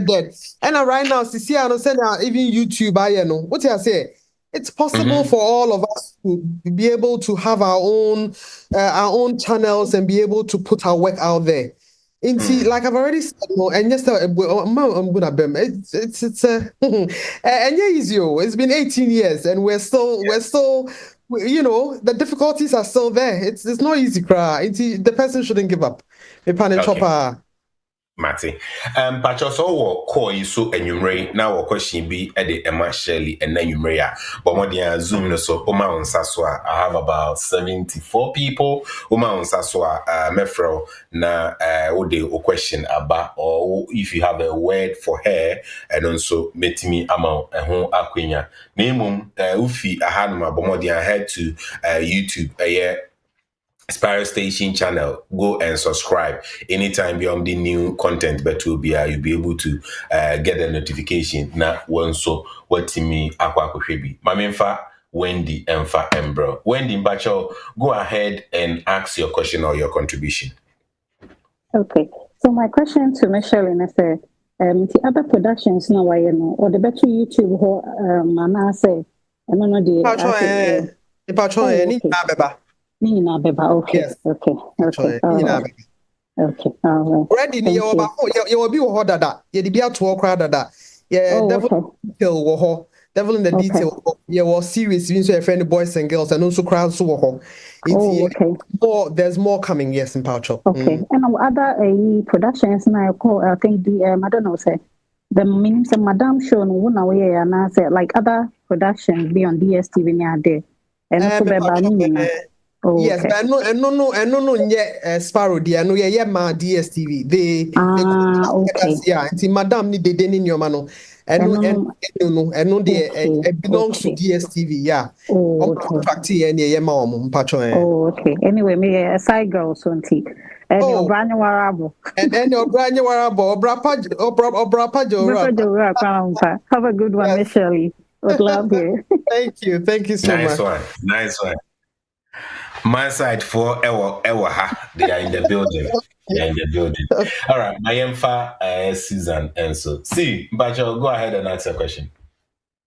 dead. And right now see I say even YouTube what I say. It's possible for all of us to be able to have our own channels and be able to put our work out there. Like I've already said, and yes, I'm gonna bem. It's and easy. It's been 18 years, and we're still the difficulties are still there. It's not easy, the person shouldn't give up.
Mati. Pachoso call you so enumerate now question be at the Emma Shirley and then enumerate. But more than Zoom so Oma on Saswa. I have about 74 people. Oma on Saswa Mefro na o question about or if you have a word for her and also met me amount and home aquinia. Name ufi ahanuma but more than head to YouTube SPARROW Station channel. Go and subscribe anytime beyond the new content, but you'll be able to get a notification. Na so what me akwa kushebi. Mamenfa Wendy Emfa Embro. Wendy Mbacho, go ahead and ask your question or your contribution.
Okay. So my question to Michelle is the other productions now or the better YouTube Mama say I don't know the Nina Beba, okay. Yes. Okay. Okay. Okay.
Ready, you will be ordered that. You be out to walk rather that. Yeah, devil kill Devil in the Detail. Yeah, well, series means your friend boys and girls and also crowds so there's more coming, yes, in Poucho.
Okay. And other productions now I think I don't know, say the means of Madame Show no one away and I say like other productions be on DSTV near there. And also
yes, but no, yeah, Sparrow, dear, no, yeah, my DSTV. They yeah, Madame need the in your mano. And it belongs to DSTV, yeah.
Okay. Anyway, me a side girl, son tea. And your brand new arabo.
And your brand new arabo,
Have a good one, Miss Shirley. Would love you.
Thank you so much.
Nice one. My side for Ewa, they are in the building. All right, my Emfa, Susan, and so. See, Bacho, go ahead and ask a question.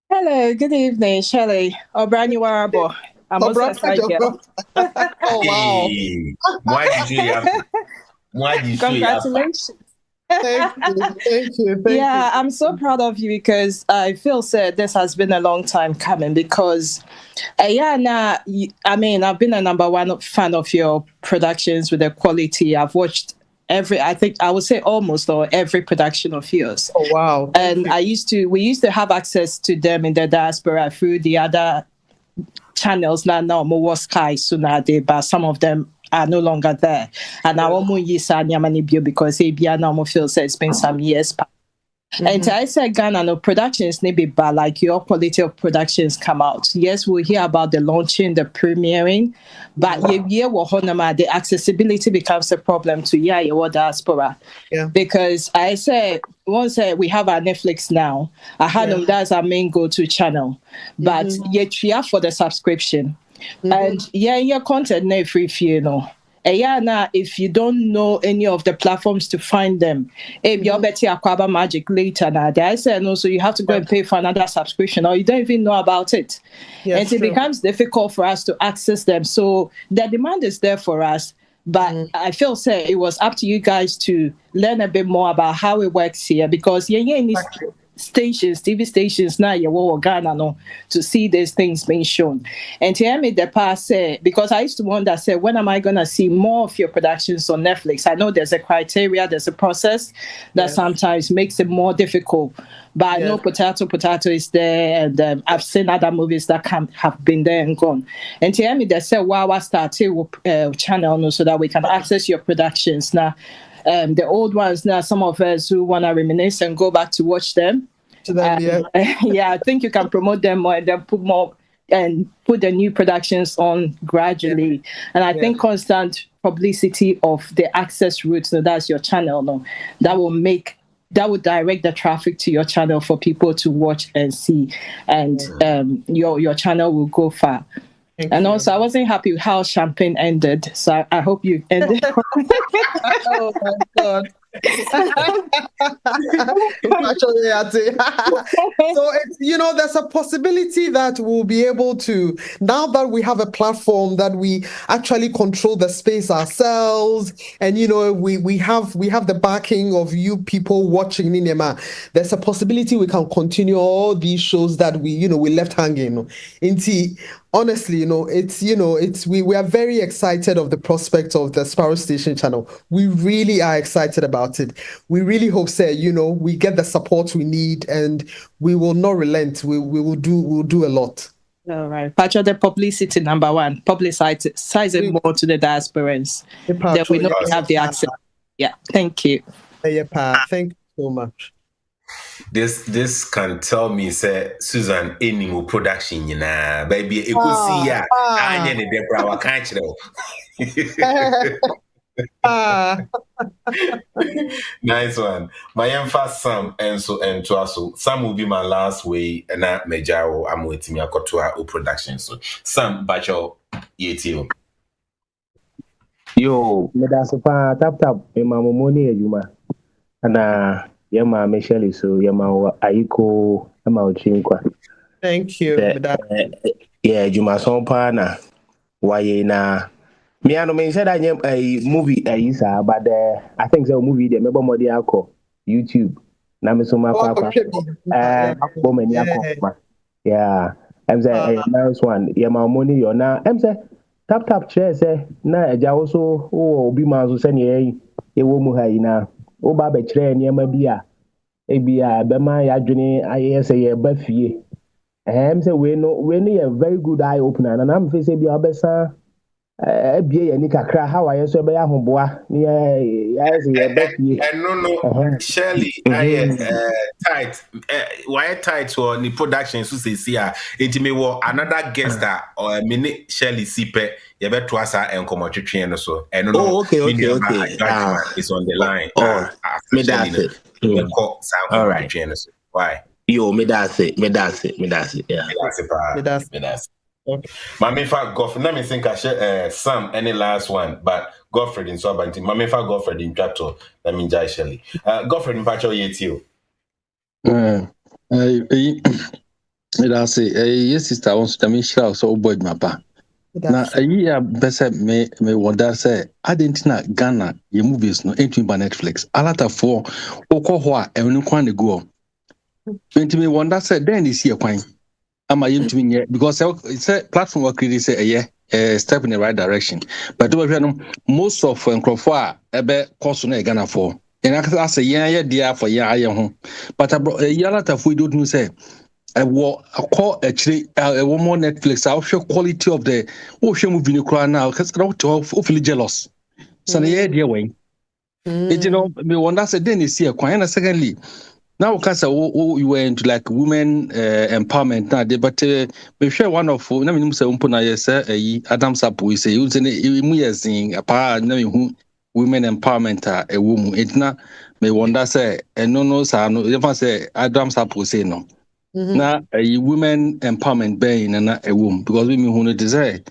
Hello, good evening, Shirley. Brand new arabo. I'm also a side girl.
Oh, wow.
Why did you have
Congratulations.
Thank you.
Yeah, I'm so proud of you because I feel this has been a long time coming because I've been a number one fan of your productions with the quality. I've watched I think I would say almost or every production of yours.
Oh wow.
And we used to have access to them in the diaspora through the other channels now more Sky Sunade, but some of them are no longer there. And I won't use Nyamani because now feel it's been some years past. And I said Ghana no productions maybe but like your quality of productions come out. Yes, we'll hear about the launching, the premiering, but the accessibility becomes a problem to your diaspora.
Yeah.
Because I said once we have our Netflix now, that's our main go-to channel. But yet for the subscription. And your content no free if you don't know any of the platforms to find them, you're better Aquaba Magic later now. I said no, so you have to go and pay for another subscription, or you don't even know about it. Yes, and it becomes difficult for us to access them. So the demand is there for us, but I feel it was up to you guys to learn a bit more about how it works here because TV stations now Ghana to see these things being shown. And to me the past because I used to wonder when am I gonna see more of your productions on Netflix? I know there's a criteria, there's a process that sometimes makes it more difficult. But I know Potato is there, and I've seen other movies that have been there and gone. And to me they said wow, started channel so that we can access your productions now. The old ones now, some of us who want to reminisce and go back to watch them. I think you can promote them more and then put the new productions on gradually. And I think constant publicity of the access routes, that's your channel, that will direct the traffic to your channel for people to watch and see. And your channel will go far. And also, I wasn't happy with how Champagne ended, so I hope you ended.
Oh my God. So it's, there's a possibility that we'll be able to, now that we have a platform that we actually control the space ourselves, and we have the backing of you people watching Ninema, there's a possibility we can continue all these shows that we left hanging. Honestly, we are very excited of the prospect of the Sparrow Station channel. We really are excited about it. We really hope we get the support we need, and we will not relent. We'll do a lot.
All right. Pacho, the publicity number one, publicize it more to the diasporans. That we know we have the access. Yeah. Thank you.
Thank you so much.
This can tell me, say, Susan, any more production, baby. You could see, I need the Debra, can't Nice one. My first Sam, and so Sam will be my last way, and that Majao, I'm waiting your Kotua production. So, Sam, Bacho, you.
Yo, Medasupa, TAPTAP, Emma Money, Yuma, and Yama Michelle, so Yama Aiko, Yama Chinkwa.
Thank you.
Yeah, Juma Sompana, why na? Me and me said I am a movie, but I think the movie the member more YouTube. Na me so ma papa. Yeah. I'm say a nice one. Yeah, my money you na. I'm say tap chair say na eja also obi man so say ne ye wo mu ha yi na. O ba be kire niam bia. E bia be ma ya dwene aye say ye ba fie. Say we no a very good eye opener and I'm say bia obesa bia ye ni kakra how aye so be ya hoboa. Ya say ye ba fie.
No, Shirley, I tight. Why tight or the production so say see it me wo another guest or a minute Shirley sipe you bet to us and come out to so and no
okay.
Is on the line.
Me that's it.
All right. Why?
Yo, me that's it. Yeah.
Me that's it. Okay. Mami fa Godfrey. Let me think I share Sam any last one, but Godfrey in so banti. Mami fa Godfrey in chato. Let me jai Shirley. Godfrey in pacho yetio.
That's it. Yes, sister wants to me share so boy mapa. Na a best me wonder say I didn't know Ghana your movies no entering by Netflix. A lot of for Okohua and no kwan go. When me wonder say then is here kwine. Am I to me because it's a platform work really say a step in the right direction. But most of Nkrofo ebe course no Ghana for. And I say yeah dear for home. But a lot of we don't say I call actually one more Netflix. I'll show quality of the movie now because I'm awfully jealous. So the idea way. Me wonder say then is here. And secondly, now because you were into like women empowerment now, but we share one of na me say umpona yes Adam Sapu we say using using women empowerment a woman. It na me wonder say no if say Adam Sapu say no. Na a women empowerment being na a woman because we who no desire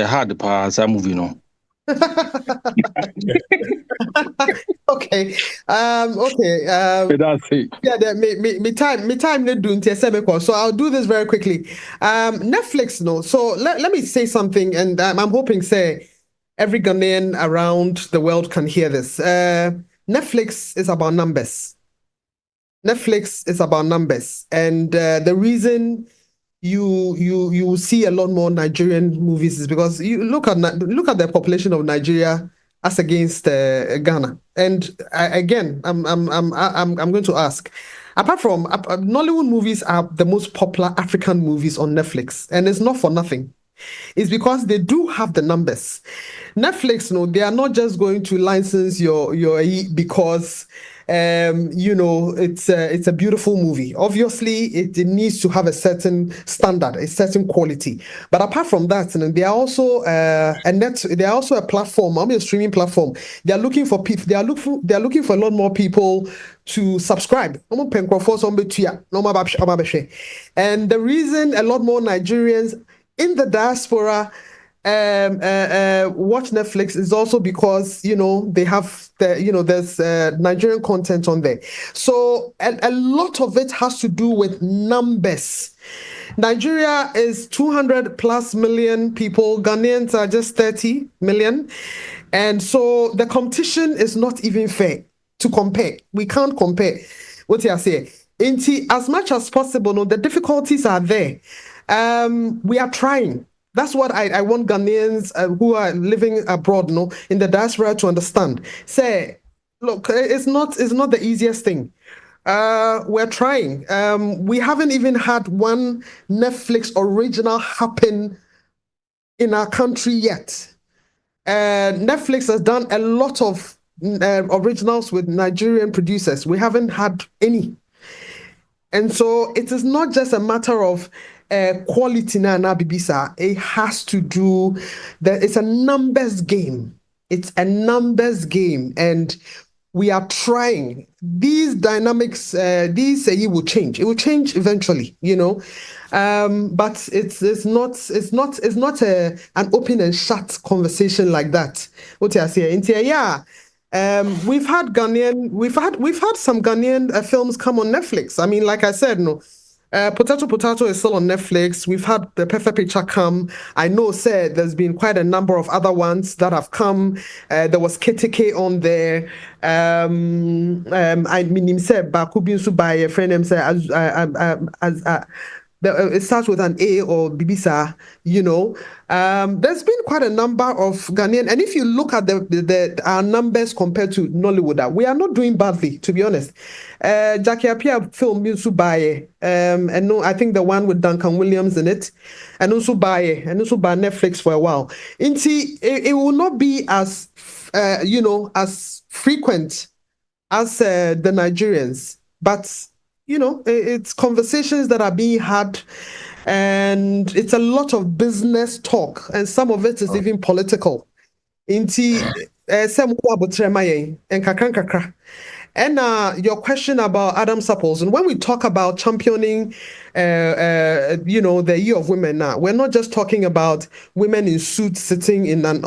hard pass a movie no.
Okay. That's it. Yeah, me time not doing TSM. So I'll do this very quickly. Netflix, no. So let me say something, and I'm hoping say every Ghanaian around the world can hear this. Netflix is about numbers. Netflix is about numbers, and the reason you see a lot more Nigerian movies is because you look at the population of Nigeria as against Ghana. And I'm going to ask. Apart from Nollywood movies are the most popular African movies on Netflix, and it's not for nothing. It's because they do have the numbers. Netflix, no, they are not just going to license your because it's a beautiful movie. Obviously, it needs to have a certain standard, a certain quality. But apart from that, they are also they are also a platform, a streaming platform. They are looking for people. They are looking for a lot more people to subscribe. And the reason a lot more Nigerians in the diaspora watch Netflix is also because they have there's Nigerian content on there. So a lot of it has to do with numbers. Nigeria is 200 plus million people. Ghanaians are just 30 million. And so the competition is not even fair to compare. We can't compare. What you are saying? As much as possible, the difficulties are there. We are trying. That's what I want Ghanaians who are living abroad, in the diaspora to understand. Say, look, it's not the easiest thing. We're trying. We haven't even had one Netflix original happen in our country yet. Netflix has done a lot of originals with Nigerian producers. We haven't had any. And so it is not just a matter of quality na bibisa. It has to do that. It's a numbers game. It's a numbers game, and we are trying. These dynamics, it will change. It will change eventually, but it's not an open and shut conversation like that. What I say, we've had some Ghanaian films come on Netflix. I mean, like I said, Potato is still on Netflix. We've had the Perfect Picture come. I know, there's been quite a number of other ones that have come. There was KTK on there. I mean, him said Bakubin Subai, a friend him said It starts with an A or Bibisa, you know. There's been quite a number of Ghanaian, and if you look at our numbers compared to Nollywood, we are not doing badly, to be honest. Jackie Appiah film Yusu Baye, and no, I think the one with Duncan Williams in it, and also Baye, and also by Netflix for a while. It will not be as as frequent as the Nigerians, but it's conversations that are being had, and it's a lot of business talk, and some of it is even political. And your question about Adam Supples, and when we talk about championing, the Year of Women, now we're not just talking about women in suits sitting in an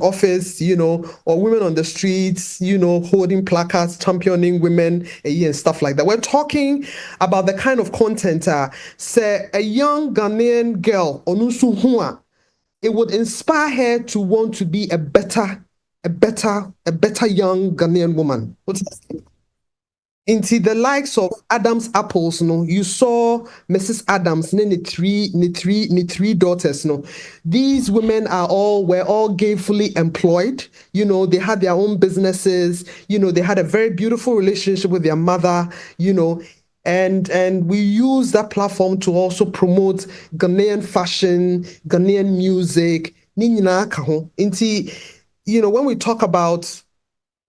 office, or women on the streets, holding placards championing women and stuff like that. We're talking about the kind of content, say a young Ghanaian girl, Onusu Hua, it would inspire her to want to be a better young Ghanaian woman. Into the likes of Adam's Apples, you saw Mrs. Adams, three daughters, These women were all gainfully employed. They had their own businesses. They had a very beautiful relationship with their mother. And we use that platform to also promote Ghanaian fashion, Ghanaian music. When we talk about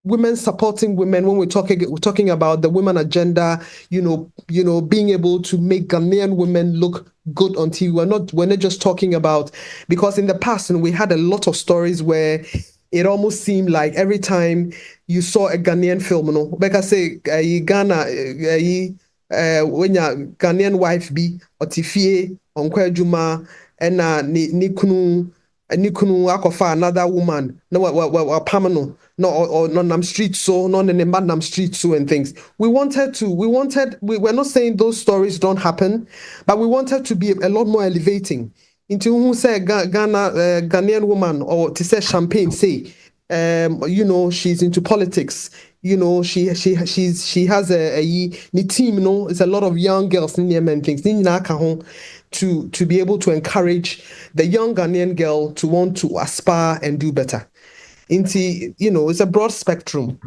women supporting women, when we're talking about the women agenda, being able to make Ghanaian women look good on TV. We're not just talking about, because in the past, we had a lot of stories where it almost seemed like every time you saw a Ghanaian film, like I say, Ghana, when your Ghanaian wife be Otifie, Onkwe Juma, and Nikunu akofa another woman no pamano no or nam street so no nam street so and things. We're not saying those stories don't happen, but we wanted to be a lot more elevating into who say Ghanaian woman, or to say champagne say she's into politics. She has a team, it's a lot of young girls in there and things. To be able to encourage the young Ghanaian girl to want to aspire and do better. It's a broad spectrum.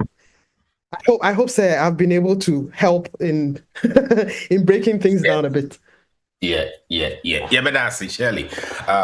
I hope say I've been able to help in in breaking things down a bit.
Yeah, but that's it, Shirley,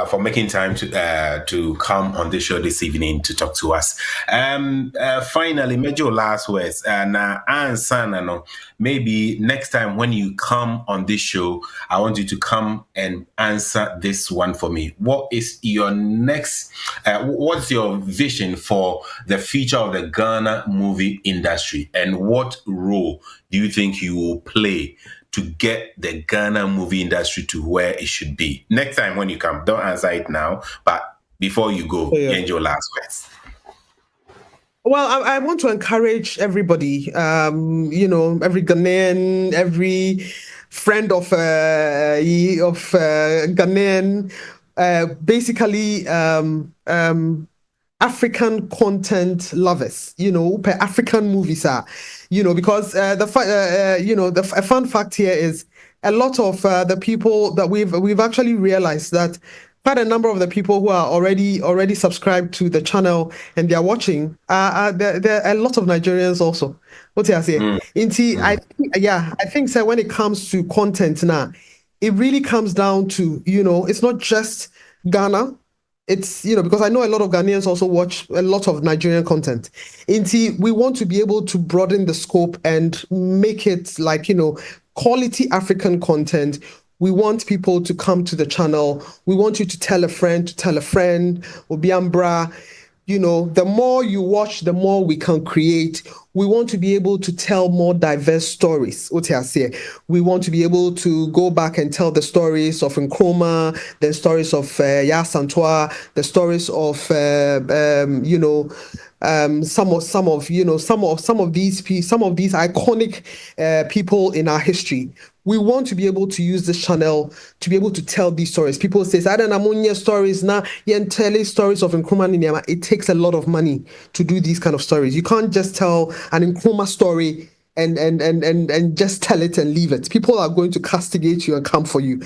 for making time to come on the show this evening to talk to us. Finally, major last words, and answer. Maybe next time when you come on this show, I want you to come and answer this one for me. What is your next? What's your vision for the future of the Ghana movie industry, and what role do you think you will play to get the Ghana movie industry to where it should be? Next time when you come, don't answer it now, but before you go, end your last words.
Well, I want to encourage everybody, every Ghanaian, every friend of Ghanaian, basically African content lovers, African movies are, because the fun fact here is a lot of the people that we've actually realized that quite a number of the people who are already subscribed to the channel and they are watching there are a lot of Nigerians also. What I say? I think so when it comes to content now, it really comes down to, it's not just Ghana. It's, because I know a lot of Ghanaians also watch a lot of Nigerian content. We want to be able to broaden the scope and make it like, quality African content. We want people to come to the channel. We want you to tell a friend, Obiambra. The more you watch, the more we can create. We want to be able to tell more diverse stories. We want to be able to go back and tell the stories of Nkrumah, the stories of Yasantua, the stories of some of these iconic people in our history. We want to be able to use this channel to be able to tell these stories. People say, I don't know stories now, tell stories of Nkrumah Niniama. It takes a lot of money to do these kind of stories. You can't just tell an Nkrumah story and just tell it and leave it. People are going to castigate you and come for you.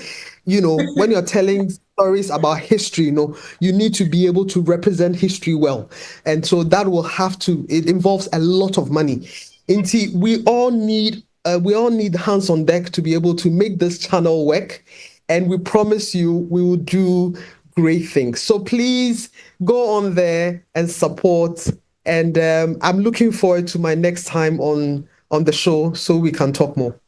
You know, when you're telling stories about history, you know, you need to be able to represent history well. And so that will have to, it involves a lot of money. We all need hands on deck to be able to make this channel work. And we promise you we will do great things. So please go on there and support. And I'm looking forward to my next time on the show so we can talk more.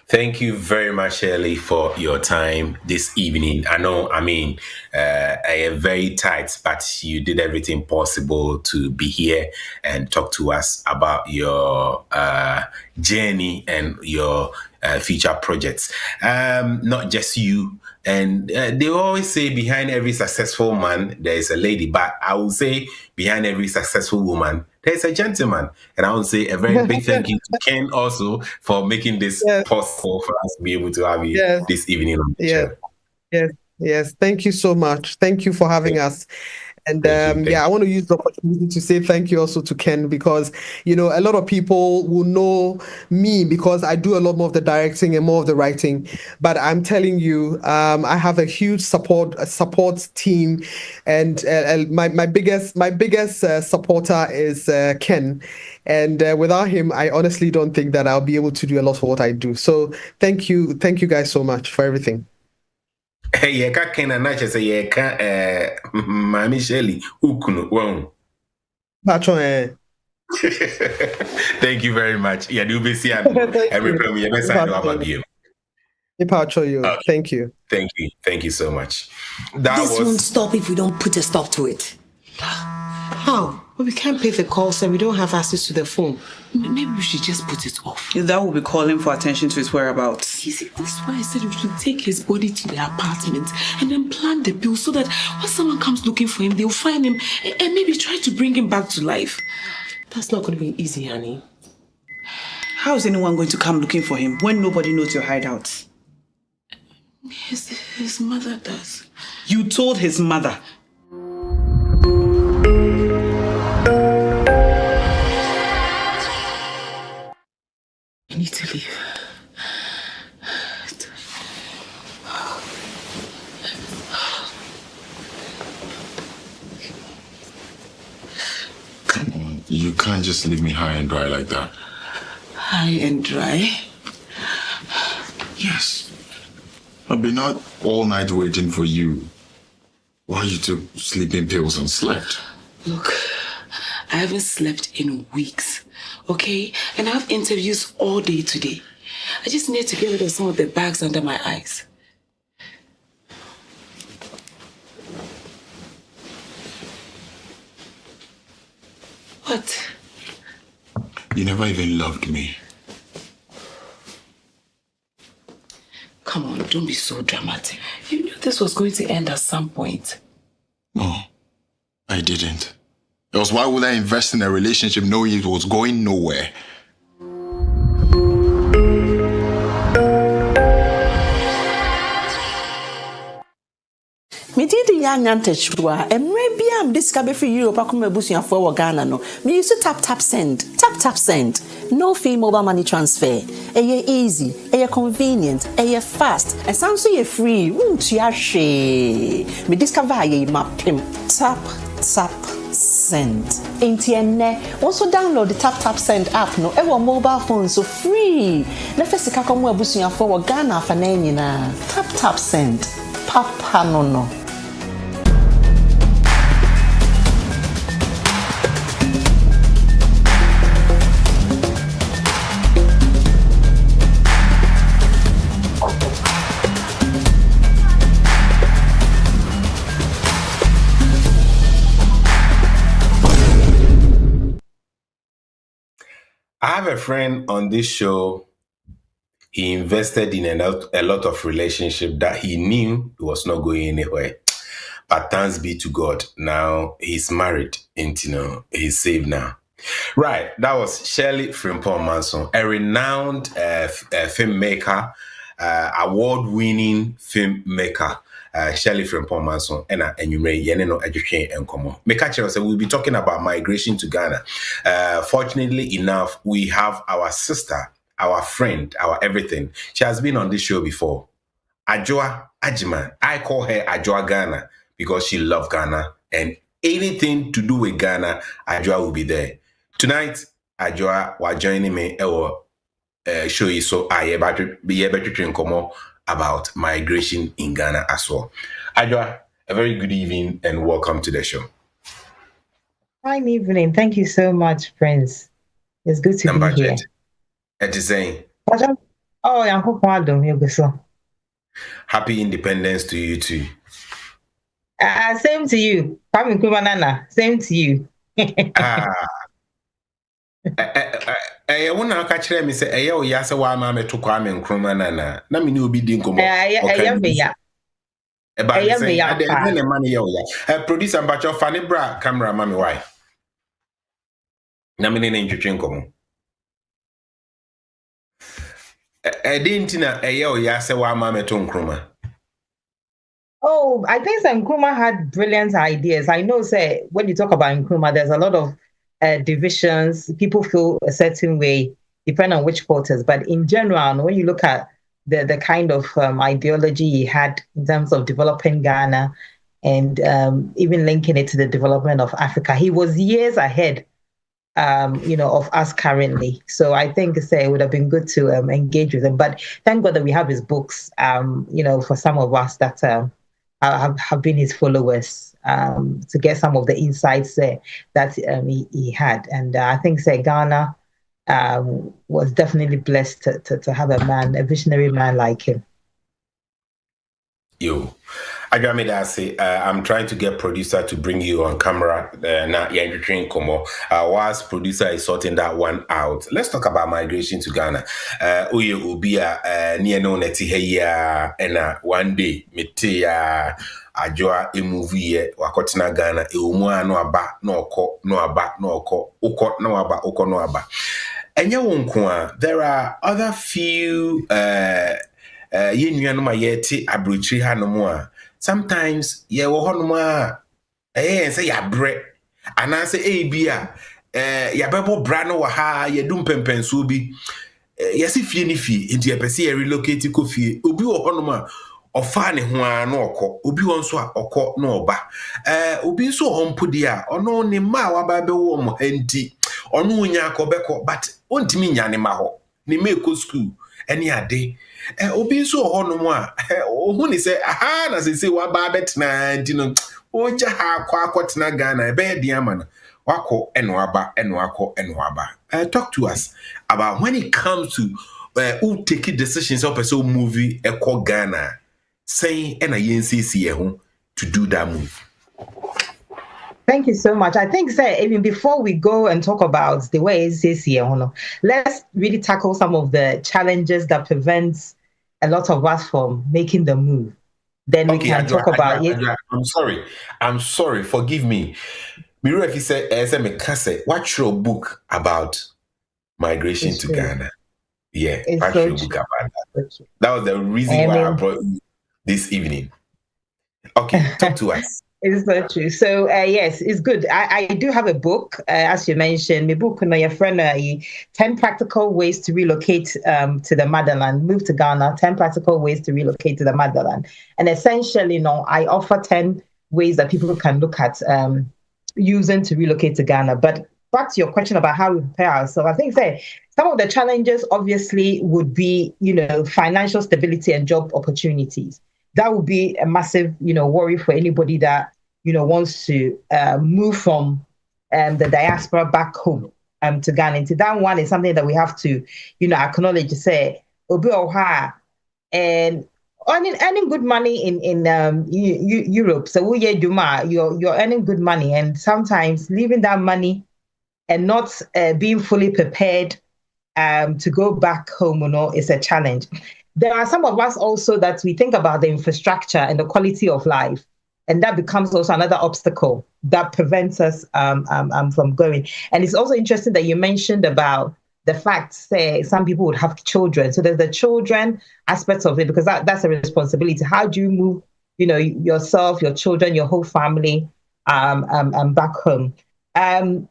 Thank you very much, Shirley, for your time this evening. I know, I am very tight, but you did everything possible to be here and talk to us about your journey and your future projects. Not just you. And they always say behind every successful man, there is a lady. But I would say behind every successful woman, there's a gentleman. And I would say a very big thank you to Ken also for making this possible for us to be able to have you this evening on the show.
Yes. Thank you so much. Thank you for having us. And I want to use the opportunity to say thank you also to Ken, because, you know, a lot of people will know me because I do a lot more of the directing and more of the writing. But I'm telling you, I have a huge support team, and my biggest supporter is Ken. And without him, I honestly don't think that I'll be able to do a lot of what I do. So thank you guys so much for everything.
Hey, Ken and I just say, Mammy Shirley, who Thank you very much. Yeah, do be seeing every premier message about you.
Thank you.
Thank you so much.
This won't stop if we don't put a stop to it.
How? Well, we can't pay the calls and we don't have access to the phone.
Maybe we should just put it off.
That will be calling for attention to his whereabouts.
You see, that's why I said we should take his body to the apartment and then plan the bill so that when someone comes looking for him, they'll find him and maybe try to bring him back to life.
That's not going to be easy, honey. How is anyone going to come looking for him when nobody knows your hideout?
His mother does.
You told his mother.
I need to leave.
Come on, you can't just leave me high and dry like that.
High and dry?
Yes. I've been out all night waiting for you while you took sleeping pills and slept.
Look, I haven't slept in weeks, okay? And I have interviews all day today. I just need to get rid of some of the bags under my eyes. What?
You never even loved me.
Come on, don't be so dramatic. You knew this was going to end at some point.
No, I didn't. Else why would I invest in a relationship knowing it was going nowhere?
Me did the young antechua, and maybe I'm discovered for Europe. I come a bushing for Ghana. No, me used to tap send. No fee mobile money transfer. Easy, convenient, fast, and sounds so free. Won't you share? Me discover ye map him. Tap send. Also download the TAPTAP send app. No, ever mobile phone so free. Na first come we bushing for Ghana for na. TAPTAP send. Papa no.
I have a friend on this show. He invested in a lot of relationship that he knew was not going anywhere. But thanks be to God, now he's married and he's saved now. Right, that was Shirley Frimpong MANSO, a renowned filmmaker, award-winning filmmaker. Shirley Frimpong MANSO and you may no education and come. Me catch us, we'll be talking about migration to Ghana. Fortunately enough, we have our sister, our friend, our everything. She has been on this show before. Adjoa Ajiman. I call her Adjoa Ghana because she loves Ghana, and anything to do with Ghana, Adjoa will be there. Tonight, Adjoa was joining me show you so I about to be able to come about migration in Ghana as well. Adjoa, a very good evening and welcome to the show.
Fine evening. Thank you so much, Prince. It's good to be here.
It is saying.
Oh, I'm
Happy Independence to you too.
Same to you. Same to you.
I want to catch them. Say, "Ayo, yasa wa mama to Kwame Nkrumah na na me ni obi di nkomo." Producer Mbacho Fanny Bra camera mami why? Na me ne ntwetwe nkomo. Dentina ayo yasa wa mama to Nkrumah.
Oh, I think Nkrumah had brilliant ideas. I know, say, when you talk about Nkrumah, there's a lot of divisions. People feel a certain way, depending on which quarters. But in general, when you look at the kind of ideology he had in terms of developing Ghana and even linking it to the development of Africa, he was years ahead, of us currently. So I think, say, it would have been good to engage with him. But thank God that we have his books, for some of us that have been his followers, to get some of the insights that he had. And I think, say, Ghana was definitely blessed to have a visionary man like him.
Yo, I'm trying to get producer to bring you on camera. Now, whilst producer is sorting that one out, let's talk about migration to Ghana. Uye ubia near no neti heya and one day mete Adjoa a movie wakotina Ghana umwa no aba no oko no aba. There are other few sometimes ye wo honoma say ya bre anase bia ya bebo bra no wa ha ye dum pempenso bi yesi fie ni fie nti ye pese ye relocate ko fie obi wo honoma ofa ne ho a no okọ obi won so a okọ no oba obi so hompodi a ono ne ma wa ba be wo mo anti ono nya akobeko but ontimi nya ne ma ho ne make school any ade obi so hono a ohu ni say aha na say wa ba betna ntino oja ha akotena Ghana e be dia ma no wako eno aba. Talk to us about when it comes to who take decisions of a movie called Ghana saying and a YNCC to do that move.
Thank you so much. I think, sir, even before we go and talk about the way NCC, let's really tackle some of the challenges that prevents a lot of us from making the move. Then we can talk about it.
I'm sorry. Forgive me. Miro, if you say, what's your book about migration to Ghana? Yeah, what's your book about that? That was the reason why I brought you this evening. Okay, talk to us.
It's so true. So, yes, it's good. I do have a book, as you mentioned. My book, your friend, 10 Practical Ways to Relocate to the Motherland, move to Ghana, 10 Practical Ways to Relocate to the Motherland. And essentially, I offer 10 ways that people can look at using to relocate to Ghana. But back to your question about how we prepare ourselves, I think some of the challenges obviously would be, financial stability and job opportunities. That would be a massive, worry for anybody that, wants to move from the diaspora back home to Ghana. And that one is something that we have to, acknowledge, say, obi oha and earning good money in Europe. So you're earning good money, and sometimes leaving that money and not being fully prepared to go back home, is a challenge. There are some of us also that we think about the infrastructure and the quality of life, and that becomes also another obstacle that prevents us from going. And it's also interesting that you mentioned about the fact, say, some people would have children. So there's the children aspect of it, because that's a responsibility. How do you move yourself, your children, your whole family back home.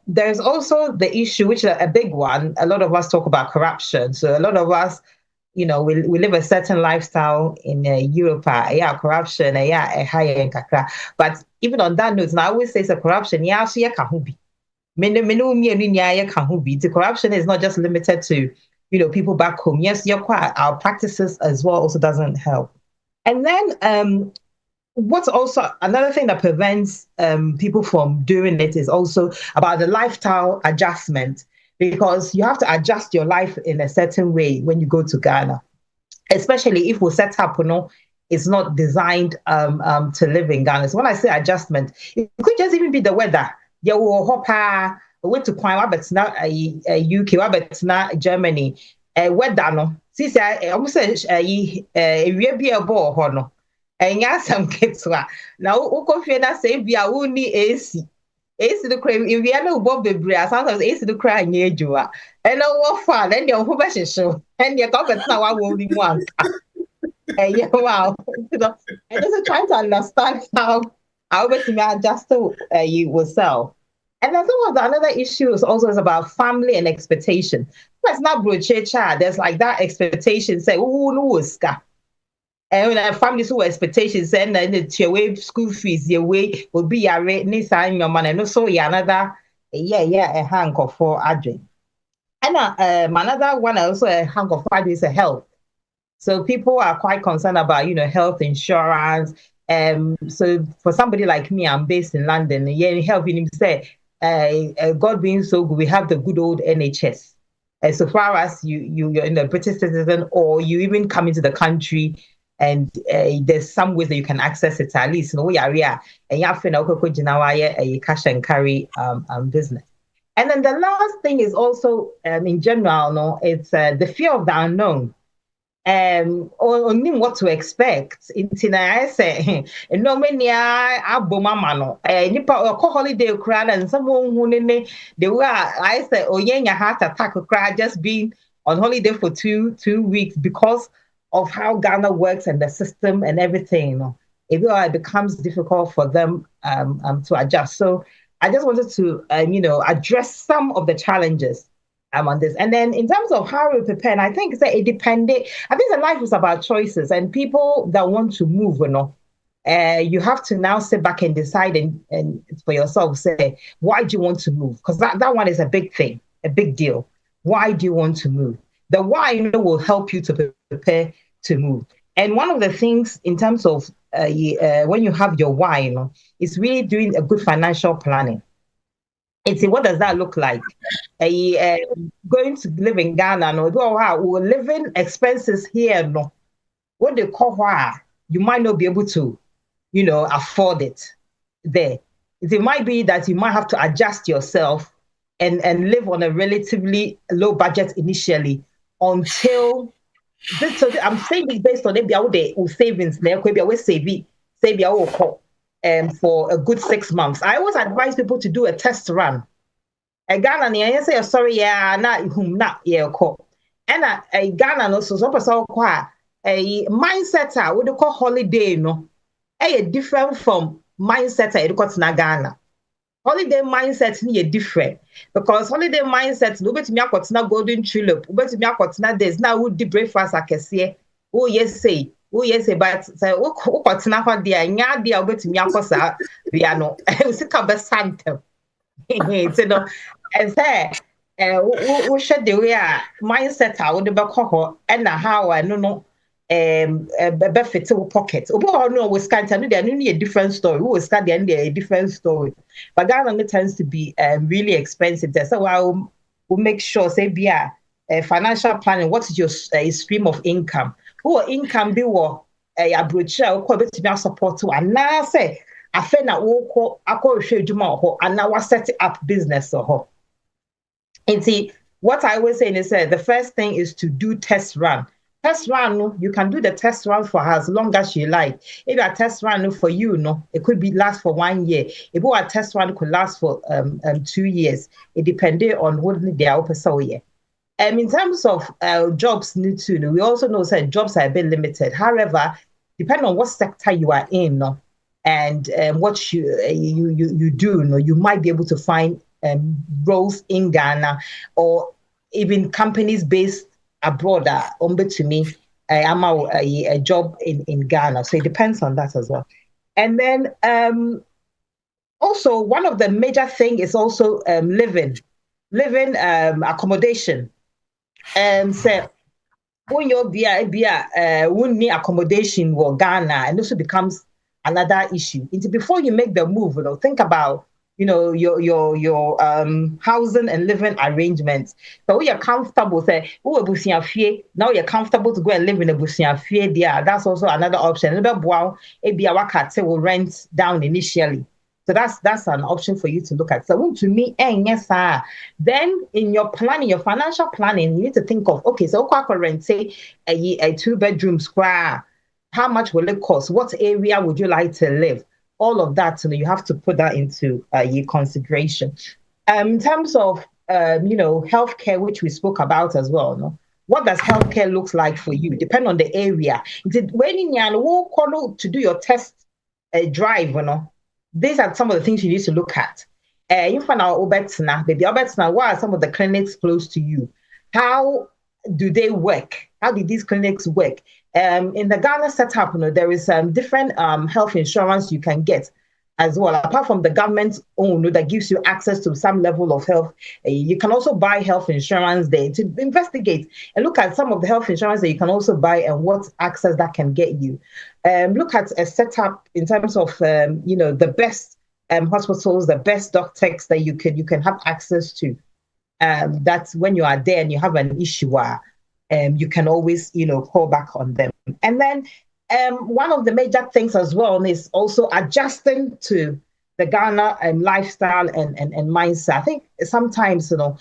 There's also the issue, which is a big one. A lot of us talk about corruption. So a lot of us, we live a certain lifestyle in Europe. Yeah, corruption. Yeah, higher kakra. But even on that note, I always say it's a corruption. Yeah, so yeah, kahubi. The corruption is not just limited to, people back home. Yes, you're quite. Our practices as well also doesn't help. And then what's also another thing that prevents people from doing it is also about the lifestyle adjustment, because you have to adjust your life in a certain way when you go to Ghana, especially if we set up, it's not designed to live in Ghana. So when I say adjustment, it could just even be the weather. You will hop went to Kwan, but not UK, but not Germany. Weather no. See, I almost say we be a ball hono. And yes, some kids were now. Ukofena say we are only AC. AC the crime. If we are no Bob the bria, sometimes AC the cry near you are. And no what fun. Then your whole version show. And your government now I only one. Yeah, wow. I just trying to understand how we adjust to you will sell. And then another issue is also about family and expectation. That's not brochecha. There's like that expectation. Say, oh no, ska. And when families who expectations send your way school fees, your way will be your rate, sign your money. No, so another a hang of for adrin. And another one also a hang of for is a health. So people are quite concerned about health insurance. So for somebody like me, I'm based in London. Yeah, helping him say, God being so good, we have the good old NHS. So far as you're in a British citizen, or you even come into the country. And there's some ways that you can access it at least. And you have a cash and carry business. And then the last thing is also in general, it's the fear of the unknown. Or what to expect. I say, no many abomamano. Nipa or holiday crowd and someone who they were. I say, oh yeah, heart attack a crowd just being on holiday for two weeks because of how Ghana works and the system and everything, it becomes difficult for them to adjust. So I just wanted to, address some of the challenges on this. And then in terms of how we prepare, and I think it depended. I think the life is about choices, and people that want to move, you have to now sit back and decide and for yourself say, why do you want to move? Because that one is a big thing, a big deal. Why do you want to move? The why will help you to prepare to move. And one of the things in terms of when you have your why, is really doing a good financial planning. It's what does that look like? Going to live in Ghana, living expenses here, what they call why, you might not be able to, afford it there. It might be that you might have to adjust yourself and live on a relatively low budget initially until. So I'm saying this based on the savings. For a good 6 months. I always advise people to do a test run. Ghana, I say sorry, not and a Ghana also so a mindset what they call holiday, different from mindset I Ghana. Holiday mindset is different because holiday mindset no bet me akotna golden tulip, bet me akotna days now would the breakfast akese. Oh yes say, but say okotna ho dia nya dia bet me akosa bia no. We see ka be santem. So and say we should the way mindset I would be ko and how I no benefit to pocket. Obo no we scan tell they no a different story. We scan a different story. But Ghana tends to be really expensive there. So we'll make sure say be financial planning. What is your stream of income? Who income be what a brochure or to support to and now say I feel na wo akọ juma ho and now set up business or and see what I always say is the first thing is to do test run. Test run, you can do the test run for as long as you like. If a test run for you, it could last for 1 year. If a test run could last for 2 years, it depends on what they are open so yeah. In terms of jobs, we also know that jobs are a bit limited. However, depending on what sector you are in, no, and what you do, no, you might be able to find roles in Ghana or even companies based abroad that to me I'm a job in Ghana. So it depends on that as well. And then also one of the major thing is also living accommodation. So when you're won't need accommodation in Ghana, and also becomes another issue. Before you make the move, think about your housing and living arrangements. So we are comfortable. Say, now you're comfortable to go and live in a busiafie there. That's also another option. Will rent down initially. So that's an option for you to look at. So to me, yes, then in your planning, your financial planning, you need to think of, okay, so rent say a 2-bedroom square. How much will it cost? What area would you like to live? All of that, you have to put that into your consideration. In terms of healthcare, which we spoke about as well, no? What does healthcare look like for you? Depend on the area. When you to do your test drive, these are some of the things you need to look at. You find out what are some of the clinics close to you? How do they work? How do these clinics work? In the Ghana setup, there is different health insurance you can get as well. Apart from the government's own that gives you access to some level of health, you can also buy health insurance there to investigate and look at some of the health insurance that you can also buy and what access that can get you. Look at a setup in terms of the best hospitals, the best doctors that you can have access to. That's when you are there and you have an issue. You can always, call back on them. And then one of the major things as well is also adjusting to the Ghana lifestyle and mindset. I think sometimes, sometimes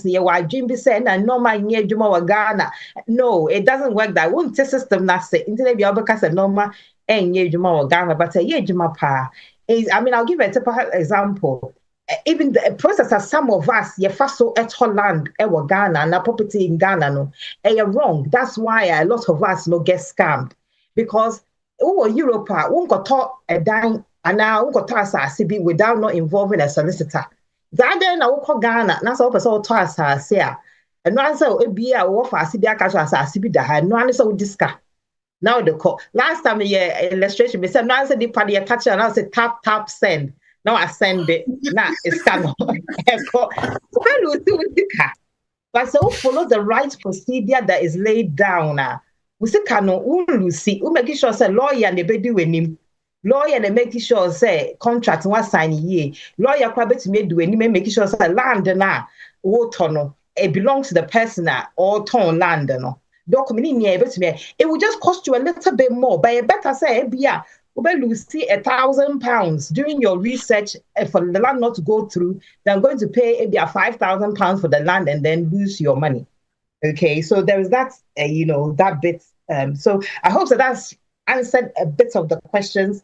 I dream be saying and normal Ghana. No, it doesn't work that. Won't the system not say internet be because a normal Ghana, but I'll give a typical example. Even the process as some of us, so at Holland, Ghana, and property in Ghana, you're wrong. That's why a lot of us get scammed. Because Europe, won't go talk a dime, and now won't go talk without not involving a solicitor. Then I will call Ghana, that's all person toss us here. And no answer will be a war for a CBA cash as a CBA, no answer will discuss. Now the call. Last time, illustration, we said, no answer the party attach, and I said, tap, send. Now I send it. Now it's canon. But so follow the right procedure that is laid down. We say canon. We make sure say lawyer and the bedi wenim. Lawyer and make sure say contract was sign ye. Lawyer probably to make do any make sure say land na water no. It belongs to the person or ton land no. It will just cost you a little bit more. But you better say you see £1,000 doing your research for the land not to go through, then going to pay maybe £5,000 for the land and then lose your money. Okay, so there is that, that bit. So I hope that that's answered a bit of the questions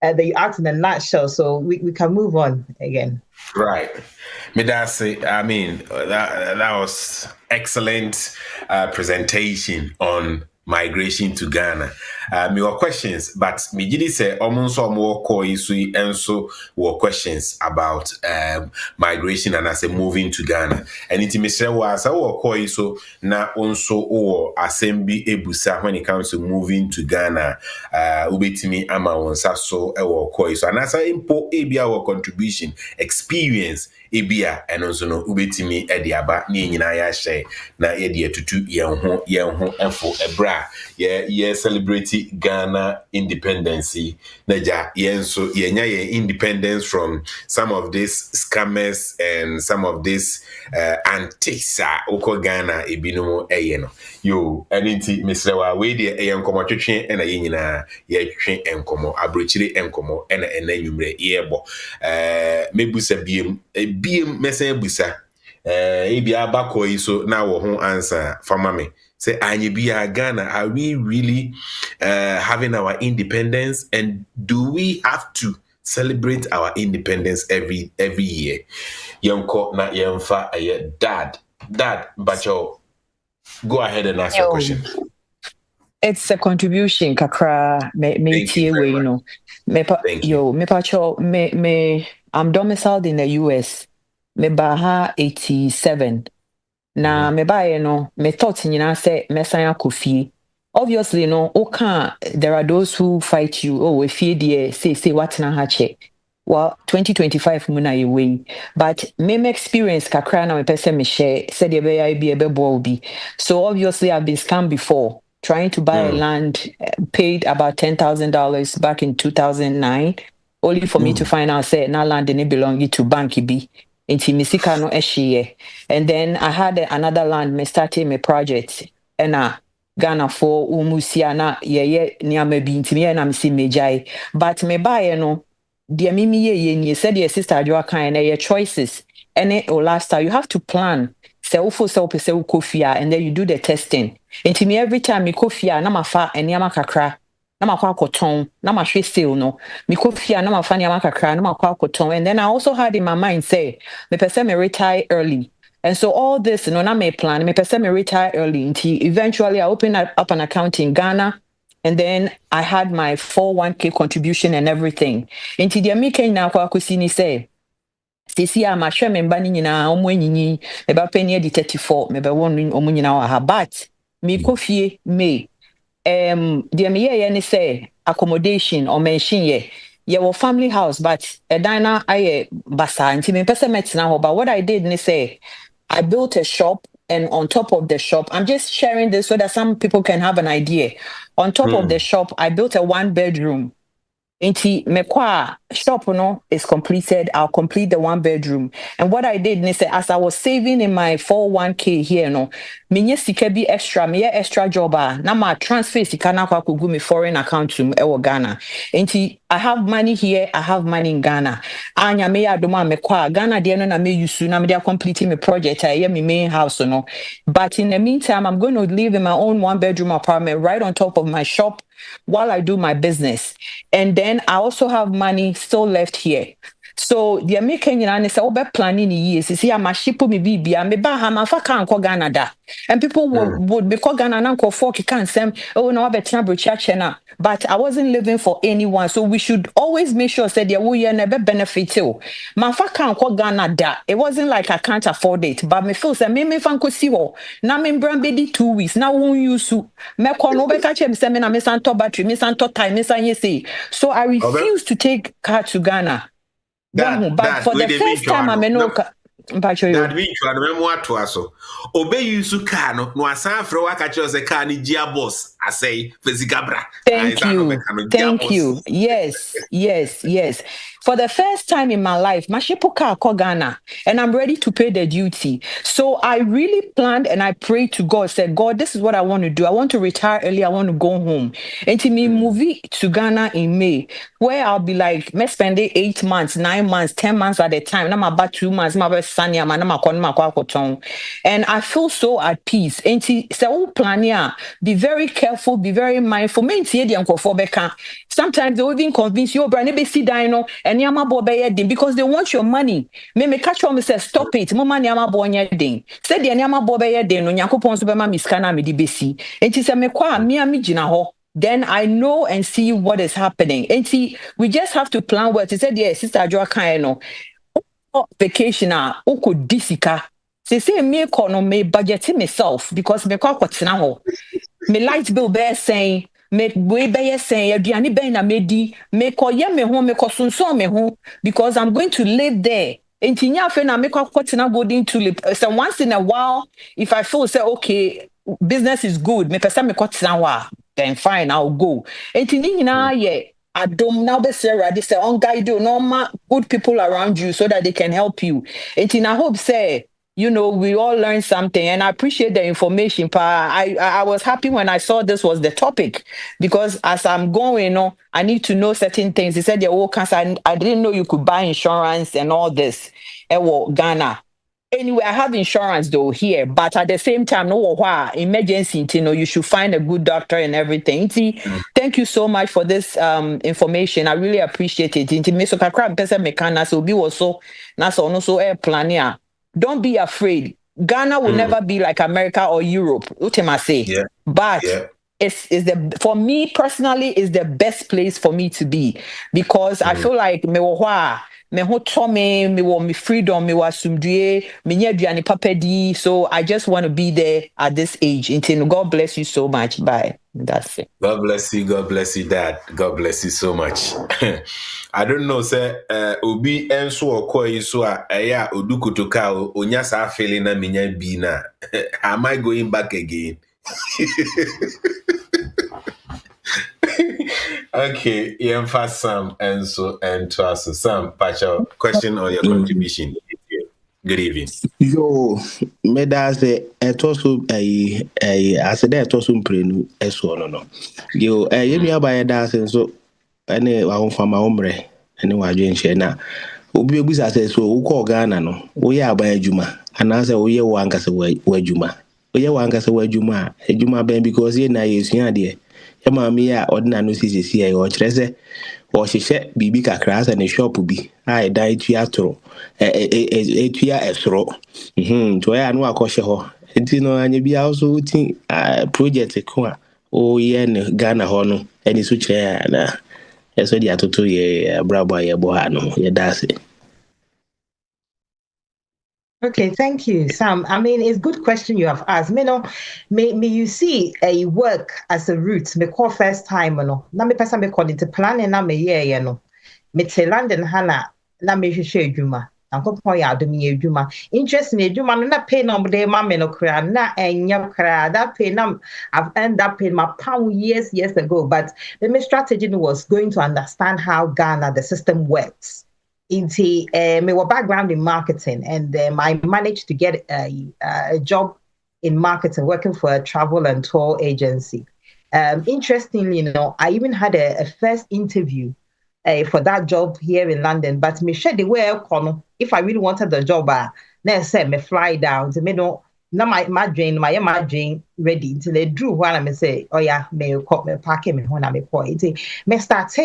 that you asked in a nutshell. So we can move on again.
Right. That was excellent presentation on migration to Ghana. Me were questions, but me did say almost more call issue and so were questions about migration and as a moving to Ghana. And it me say was I will call issue na also or assembly ebusa when it comes to moving to Ghana. Ubetimi ama wonsa so e will call issue. And as I import ebia our contribution experience ebia and also no ubetimi ediaba ni nyina ya share na edie tutu yen ho enfo ebra ye celebrate Ghana independence. Naja yenso yenya ye independence from some of these scammers and some of these antiques oko Ghana ebinumo eyeno yo aniti mislewa we de eyen komo twetwe ena yenyina ye twetwe enkomo abrochire enkomo ena enanwumre yebo mebusa biem mesen busa ebia bako iso na wo ho answer fama me say Anyibia Ghana, are we really having our independence, and do we have to celebrate our independence every year? Yonko na yemfa dad, but go ahead and ask your question.
It's a contribution, kakra. Me tie we no. I'm domiciled in the US. Me baha 87. Na me ba no. Me thought say me san akofie. Obviously, no. There are those who fight you. Oh, if you dear say what na hache. Well, 2025 muna away. But me experience kakra na me person me share said be a be. So obviously I've been scammed before. Trying to buy a land, paid about $10,000 back in 2009, only for me to find out say na land didn't belong to bank B. Inti misika no eshiye. And then I had another land, me started my project. And Ghana for umusia na ye niame bi intimi na msi mejai. But me buy no dear mimi ye said your sister adwa kan na your choices. And it or last time you have to plan. Say kofia and then you do the testing. Into me every time me kofia na mafa eniama kakra na makwa koton na mahwe sale no me kofia na mafa eniama kakra na makwa koton. And then I also had in my mind say me person me retire early. And so all this na me plan me person me retire early until eventually I opened up an account in Ghana. And then I had my 401k contribution and everything. Into the American na kwa kusini say sisi a mahwɛ me mba no nyinaa ɔmo anyinyi meba panyin di 34 meba won ɔmo nyinaa wɔ ha but me kofie me deɛ me yɛ ne sɛ accommodation or mention ye wɔ family house but ɛdan na ayɛ basa nti me pɛ sɛ mɛtena hɔ but what I did ne sɛ I built a shop and on top of the shop I'm just sharing this so that some people can have an idea. On top of the shop I built a 1-bedroom. Inti mekwa shop no is completed. I'll complete the 1-bedroom. And what I did is as I was saving in my 401k here no, minye sika bi extra, me extra job na ma transfer sika na kwa kugu me foreign account to ewo Ghana. Inti I have money here, I have money in Ghana. Anya me adoma mekwa Ghana de no na me use na me dey completing my project I my main house no. But in the meantime I'm going to live in my own 1-bedroom apartment right on top of my shop while I do my business. And then I also have money still left here. So the American say, oh, be planning years. You see, I'm a ship me baby. I'm a bahama fa can't call Ghana da. And people would be called Ghana and call for can't say, oh no, I bet church na. But I wasn't living for anyone. So we should always make sure that we never benefit too. My fa can't call Ghana da. It wasn't like I can't afford it. But me feel say me fan ko si wo. Na me brand baby 2 weeks. Now won't use to me call no be catch me say me na me santo battery, me santo time, me san say. So I refuse to take car to Ghana. But for the first time I'm no
that means you remember what to aso obey you su car no asan fro waka cho say car ni gia boss I say physical bra.
Thank you. Yes. For the first time in my life, my ship car call Ghana and I'm ready to pay the duty. So I really planned and I prayed to God, said, God, this is what I want to do. I want to retire early. I want to go home. And to me, movie to Ghana in May, where I'll be like, me spend 8 months, 9 months, 10 months at a time. I'm about 2 months, and I feel so at peace. And to plan here, be very careful, be very mindful. Sometimes they will even convince you, and because they want your money. Me catch on me say stop it. Mama nyama bo nya den. Say the nyama bo be ye den no Yakopon so be ma miskana me di besi. Enti say me kwa me gina ho. Then I know and see what is happening. Enti we just have to plan well. To say the sister Adwa kan no. Vacation oko disika. Say me no me budget myself because me kwa kwatena ho. Me light bill be saying me we be saying aduane ben na medi me koye me ho me kosonson me ho because I'm going to live there. Entinya afa na me kwatena golden tulip. So once in a while if I feel say okay business is good me pesa me kwatena wa then fine I'll go. Entinya nyina ye adom now be say ready say on guide you normal good people around you so that they can help you. Entinya hope say you know, we all learned something, and I appreciate the information. I was happy when I saw this was the topic because as I'm going, I need to know certain things. He said, I didn't know you could buy insurance and all this. Ghana. Anyway, I have insurance though here, but at the same time, emergency, you should find a good doctor and everything. Thank you so much for this information. I really appreciate it. Don't be afraid. Ghana will never be like America or Europe. But for me personally is the best place for me to be, because I feel like me ho tome, me wo me freedom, me wa sumdue, me nya aduane papa di. So I just want to be there at this age. Until God bless you so much. Bye. That's it.
God bless you, Dad. God bless you so much. I don't know, sir. Obi enso okoi so eya odukutoka onya sa feeling na minya bi na. Am I going back again? Okay, Yemfa Sam Enso and Twaso. Sam, Pacho, question or your contribution? Good evening.
Yo, me da say etoso asede etoso mprenu eso no. Yo, yemi abaye da say so ene wa honfama omre ene wa dwenhye na. Obi ebusa say so ukọ Ghana no. Wo ye abaye adwuma ana say wo ye wo ankasa wa adwuma. Wo ye wo ankasa wa adwuma, adwuma ben because ye na yesuan de. Ya maami ya ordinary no sisi ya o kire se o hihye bibi kakra asa ne shop bi ai dan tua toro etua esoro to ya no akọhye ho enti no anya bi also uti project ko a o ye ne Ghana ho no eni so kire na eso di atoto ye brabo ye bo ha no ye dase.
Okay, thank you, Sam. I mean, it's a good question you have asked. Me you see a work as a route. Me call first time, no. Na me person me call it planning na me year, no. Me te London hana na me hwehwe adwuma. Ankopon ya adom ye adwuma. Interest in adwuma no na pay no de ma me no kra na enya kra. That pay na I've ended up paying my pound years ago. But the strategy was going to understand how Ghana the system works. Into my background in marketing, and I managed to get a job in marketing, working for a travel and tour agency. Interestingly, I even had a first interview for that job here in London. But me share the way if I really wanted the job, then said me fly down to me no. Now my dream ready until they drew one and me say, oh yeah, me pack me when I me point. Me start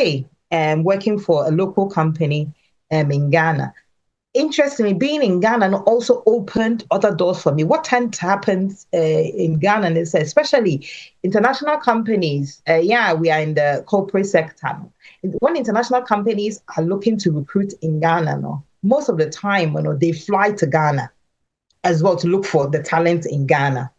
working for a local company. In Ghana. Interestingly, being in Ghana also opened other doors for me. What tends to happen in Ghana is, especially international companies, we are in the corporate sector. When international companies are looking to recruit in Ghana, most of the time, they fly to Ghana as well to look for the talent in Ghana.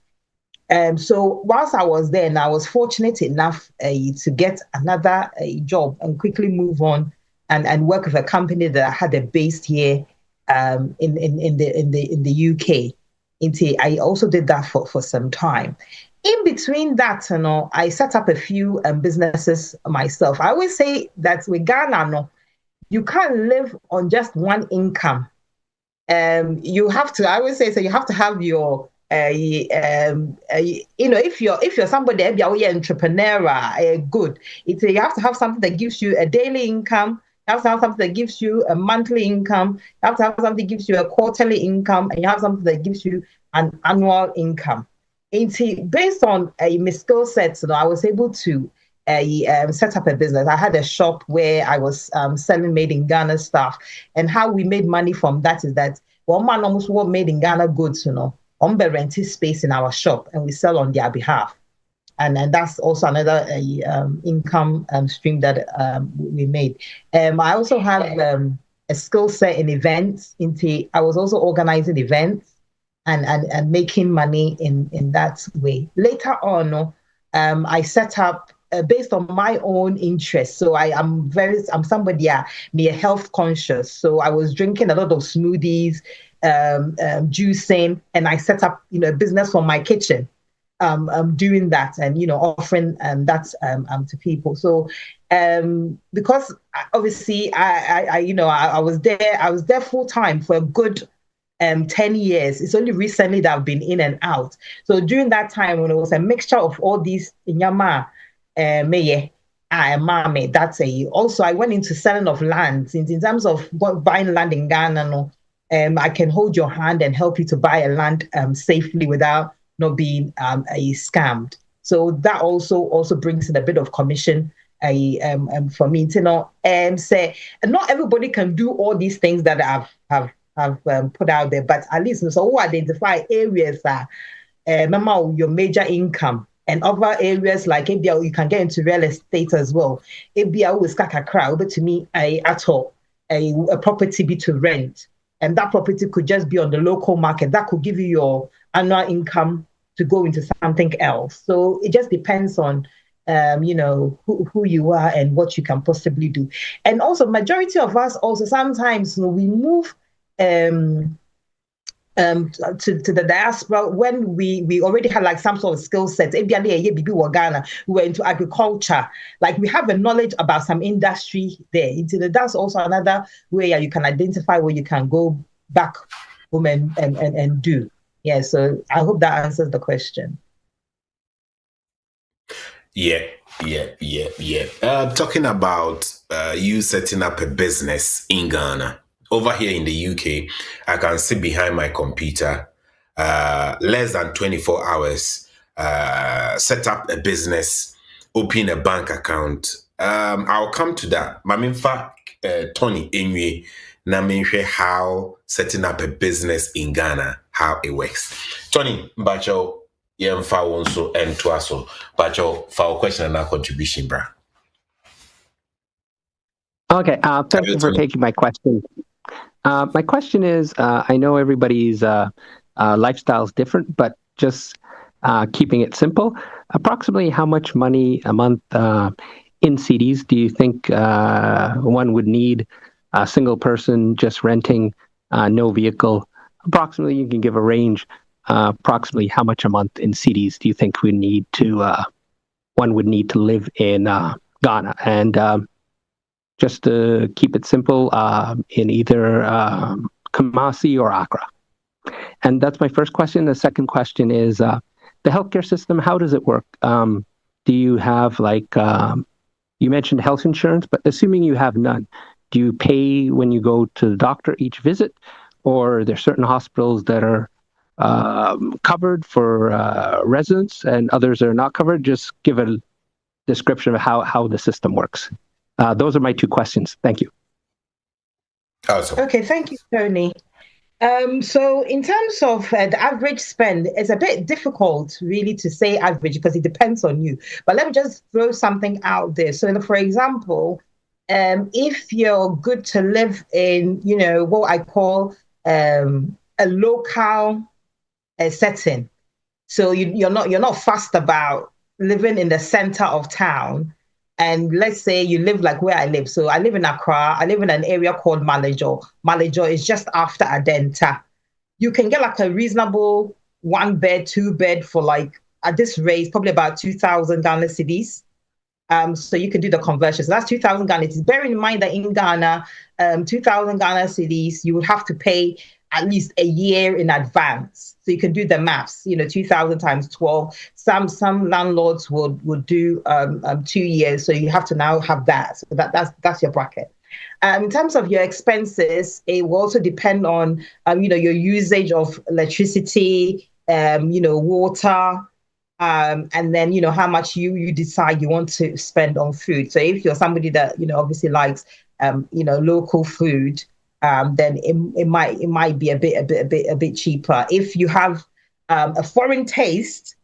So whilst I was there, and I was fortunate enough to get another job and quickly move on and work with a company that had a base here in the UK. I also did that for some time. In between that, I set up a few businesses myself. I always say that with Ghana, you can't live on just one income. You have to. I always say so. You have to have your. If you're somebody, you're an entrepreneur, good. You have to have something that gives you a daily income. You have to have something that gives you a monthly income. You have to have something that gives you a quarterly income, and you have something that gives you an annual income. Based on my skill sets, I was able to set up a business. I had a shop where I was selling made in Ghana stuff, and how we made money from that is that one man almost what made in Ghana goods, on the rented space in our shop, and we sell on their behalf. And that's also another income stream that we made. I also have a skill set in events. I was also organizing events and making money in that way. Later on, I set up based on my own interests. So I'm somebody me health conscious. So I was drinking a lot of smoothies, juicing, and I set up a business from my kitchen. Doing that and offering that to people. So because obviously I was there full time for a good 10 years. It's only recently that I've been in and out. So during that time when it was a mixture of all these inyama meye mame, that's also I went into selling of land in terms of buying land in Ghana. I can hold your hand and help you to buy a land safely without not being scammed. So that also brings in a bit of commission for me. Say not everybody can do all these things that I've put out there, but at least so identify areas that remember your major income And other areas like Ebia, you can get into real estate as well. Ebia always kakakra, but to me, at all, a property be to rent. And that property could just be on the local market. That could give you your annual income to go into something else. So it just depends on, who you are and what you can possibly do. And also, majority of us also sometimes we move to the diaspora when we already had like some sort of skill set. We were into agriculture. Like we have a knowledge about some industry there. That's also another way you can identify where you can go back home and do. Yeah, so I hope that answers the question.
Yeah. Talking about you setting up a business in Ghana. Over here in the UK, I can sit behind my computer, less than 24 hours, set up a business, open a bank account. I'll come to that. Maminfa Tony Enwe, Namenfe how setting up a business in Ghana, how it works. Tony, Bacho, Yemfa Wonso and Tuaso, Bacho, for a question and our contribution, bra.
Okay, thank you for taking my question. My question is, I know everybody's lifestyle is different, but just keeping it simple, approximately how much money a month in CDs do you think one would need, a single person just renting, no vehicle? Approximately, you can give a range, approximately how much a month in CDs do you think one would need to live in Ghana? And just to keep it simple, in either Kumasi or Accra. And that's my first question. The second question is, the healthcare system, how does it work? Do you have you mentioned health insurance, but assuming you have none, do you pay when you go to the doctor each visit? Or are there certain hospitals that are covered for residents and others are not covered? Just give a description of how the system works. Those are my two questions. Thank you.
Awesome.
Okay, thank you, Tony. So in terms of the average spend, it's a bit difficult really to say average because it depends on you. But let me just throw something out there. So for example, if you're good to live in, what I call a local setting, so you're not fussed about living in the center of town. And let's say you live like where I live. So I live in Accra. I live in an area called Malejo. Malejo is just after Adenta. You can get like a reasonable 1 bed, 2 bed for at this rate, probably about 2,000 Ghana cedis. So you can do the conversion. So that's 2,000 Ghana cedis. Bear in mind that in Ghana, 2,000 Ghana cedis, you would have to pay at least a year in advance. So you can do the maths, 2,000 times 12. Some landlords would do 2 years. So you have to now have that. So that's your bracket. In terms of your expenses, it will also depend on, your usage of electricity, water, and then, how much you decide you want to spend on food. So if you're somebody that, obviously likes, local food, then it might be a bit cheaper. If you have a foreign taste,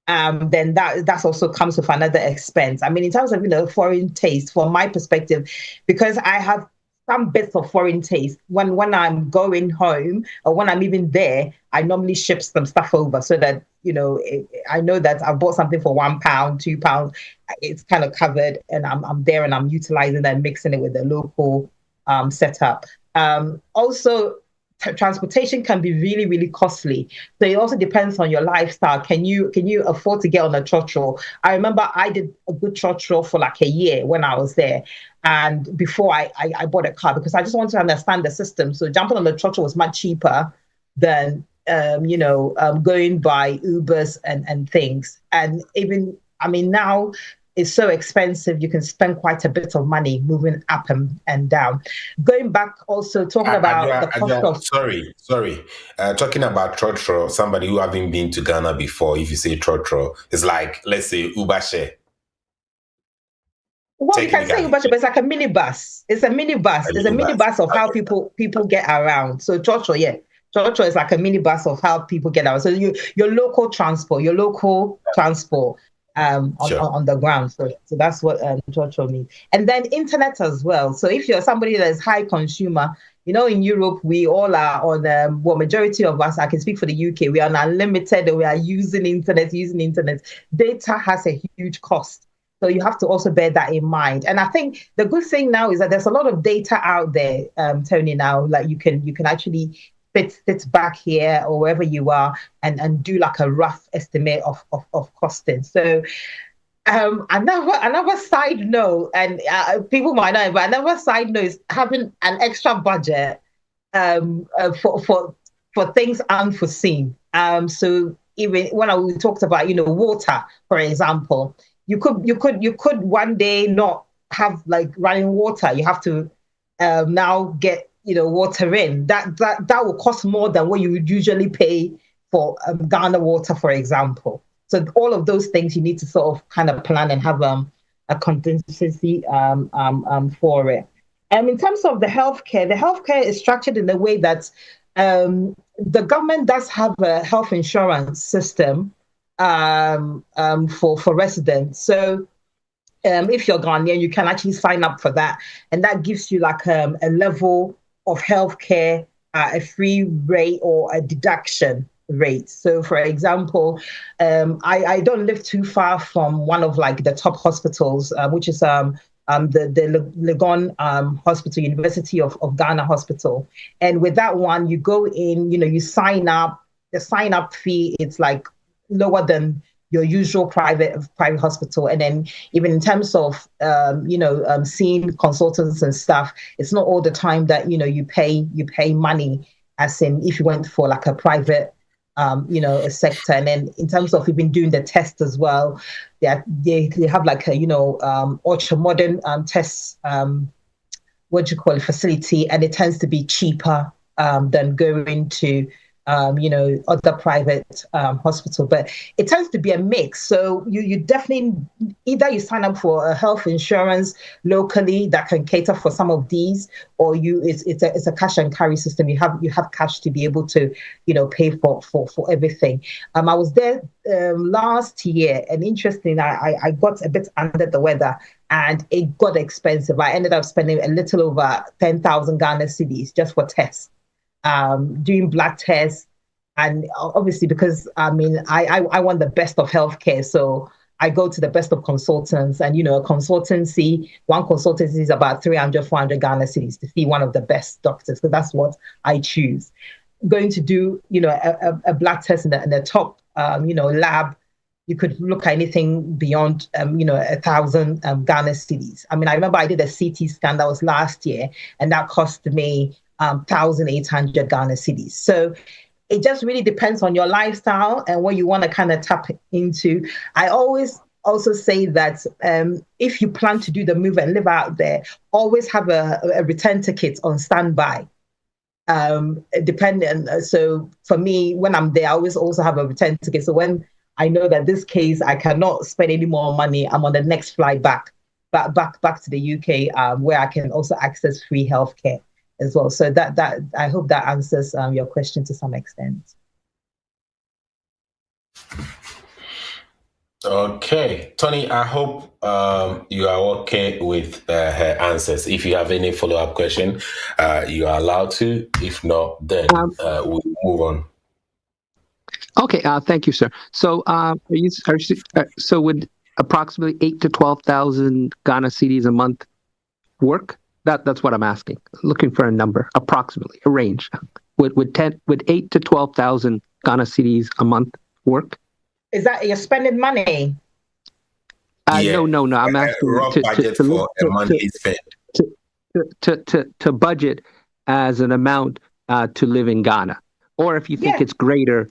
then that also comes with another expense. I mean, in terms of foreign taste, from my perspective, because I have some bits of foreign taste, when I'm going home or when I'm even there, I normally ship some stuff over so that I know that I bought something for £1, £2, it's kind of covered, and I'm there and I'm utilizing and mixing it with the local setup. Also, transportation can be really, really costly. So it also depends on your lifestyle. Can you afford to get on a trotro? I remember I did a good trotro for like a year when I was there. And before I bought a car, because I just wanted to understand the system. So jumping on the trotro was much cheaper than, going by Ubers and things. And even, now, is so expensive, you can spend quite a bit of money moving up and down. Going back, also talking about the cost of...
Sorry. Talking about trotro, somebody who haven't been to Ghana before, if you say trotro, it's like, let's say, Uber share.
Well, you can say Uber share, but it's like a minibus. It's a minibus. It's a minibus of how people get around. So trotro, yeah. Trotro is like a minibus of how people get around. So your local transport. on the ground. So that's what Jojo means. And then internet as well. So if you're somebody that is high consumer, in Europe, we all are on, majority of us, I can speak for the UK, we are on unlimited, we are using internet. Data has a huge cost. So you have to also bear that in mind. And I think the good thing now is that there's a lot of data out there, Tony, now, like you can actually sit back here or wherever you are and do like a rough estimate of costing. So another side note, and people might know, but another side note is having an extra budget for things unforeseen. So even when we talked about water, for example, you could one day not have like running water. You have to now get water in. That will cost more than what you would usually pay for Ghana water, for example. So all of those things you need to sort of kind of plan and have a contingency for it. In terms of the healthcare is structured in a way that the government does have a health insurance system for residents. So if you're Ghanaian, you can actually sign up for that, and that gives you like a level of healthcare, a free rate or a deduction rate. So, for example, I don't live too far from one of like the top hospitals, which is the Legon Hospital, University of Ghana Hospital. And with that one, you go in, you sign up. The sign up fee, it's like lower than your usual private hospital. And then even in terms of, seeing consultants and stuff, it's not all the time that, you pay money, as in if you went for like a private, a sector. And then in terms of even doing the test as well, they have like a, ultra modern tests, facility, and it tends to be cheaper than going to other private hospital, but it tends to be a mix. So you definitely either you sign up for a health insurance locally that can cater for some of these, or it's a cash and carry system. You have cash to be able to pay for everything. I was there last year, and interesting, I got a bit under the weather and it got expensive. I ended up spending a little over 10,000 Ghana cedis just for tests. Doing blood tests, and obviously because I want the best of healthcare, so I go to the best of consultants, and one consultancy is about 300, 400 Ghana cedis to see one of the best doctors. So that's what I choose. Going to do a blood test in the top lab, you could look at anything beyond 1,000 Ghana cedis. I remember I did a CT scan that was last year, and that cost me 1,800 Ghana cedis. So it just really depends on your lifestyle and what you want to kind of tap into. I always also say that if you plan to do the move and live out there, always have a return ticket on standby. So for me, when I'm there, I always also have a return ticket. So when I know that this case, I cannot spend any more money, I'm on the next flight back to the UK, where I can also access free healthcare as well. So that I hope that answers your question to some extent.
Okay, Tony, I hope you are okay with her answers. If you have any follow-up question, you are allowed to. If not, then we'll move on.
Okay, thank you, sir. So, so would approximately 8 to 12,000 Ghana cedis a month work? That's what I'm asking. Looking for a number, approximately a range. Would 8 to 12,000 Ghana cedis a month work?
Is that you're spending money?
No. I'm asking to budget as an amount to live in Ghana, or if you think it's greater.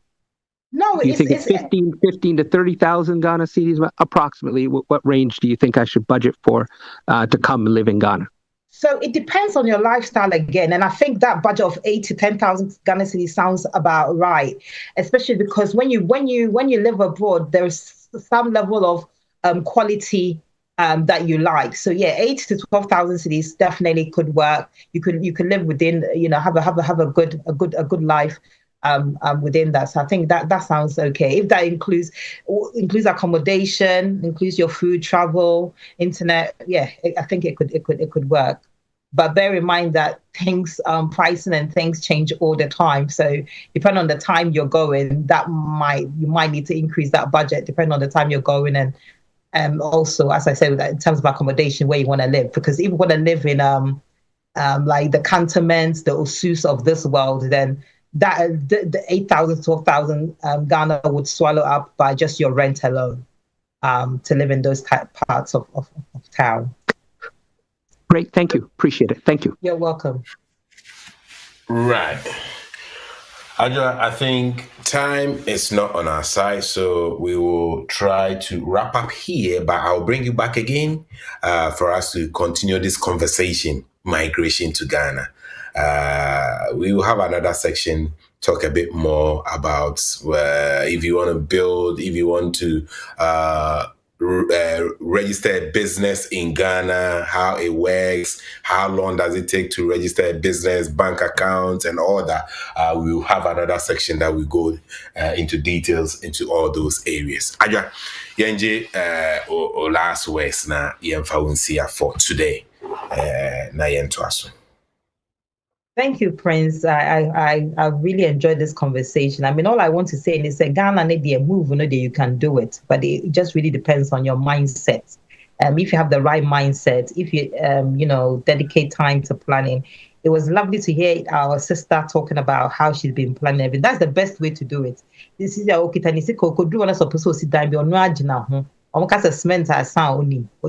No,
you think it's 15 to 30,000 Ghana cedis approximately. What range do you think I should budget for to come live in Ghana?
So it depends on your lifestyle again, and I think that budget of 8 to 10,000 Ghana cedis sounds about right, especially because when you live abroad, there's some level of quality that you like. So yeah, 8 to 12,000 cedis definitely could work. You could live within, have a good life within that. So I think that sounds okay. If that includes accommodation, includes your food, travel, internet, yeah, I think it could work. But bear in mind that things, pricing and things change all the time. So depending on the time you're going, you might need to increase that budget depending on the time you're going, and also, as I said, in terms of accommodation, where you want to live. Because if you want to live in like the cantonments, the Osus of this world, then that the 8,000, 12,000 Ghana would swallow up by just your rent alone to live in those parts of town.
Great, thank you. Appreciate it. Thank you.
You're welcome.
Right. Adjoa, I think time is not on our side, so we will try to wrap up here, but I'll bring you back again for us to continue this conversation, migration to Ghana. We will have another section, talk a bit more about if you want to build, if you want to register a business in Ghana, how it works, how long does it take to register a business, bank accounts, and all that. We will have another section that will go into details into all those areas. Adjoa, yenje last words na yemfa unsia for today. Na yento aso.
Thank you, Prince. I really enjoyed this conversation. I mean, all I want to say is that Ghana need a move, that you can do it, but it just really depends on your mindset. If you have the right mindset, if you dedicate time to planning. It was lovely to hear our sister talking about how she's been planning everything. That's the best way to do it. This is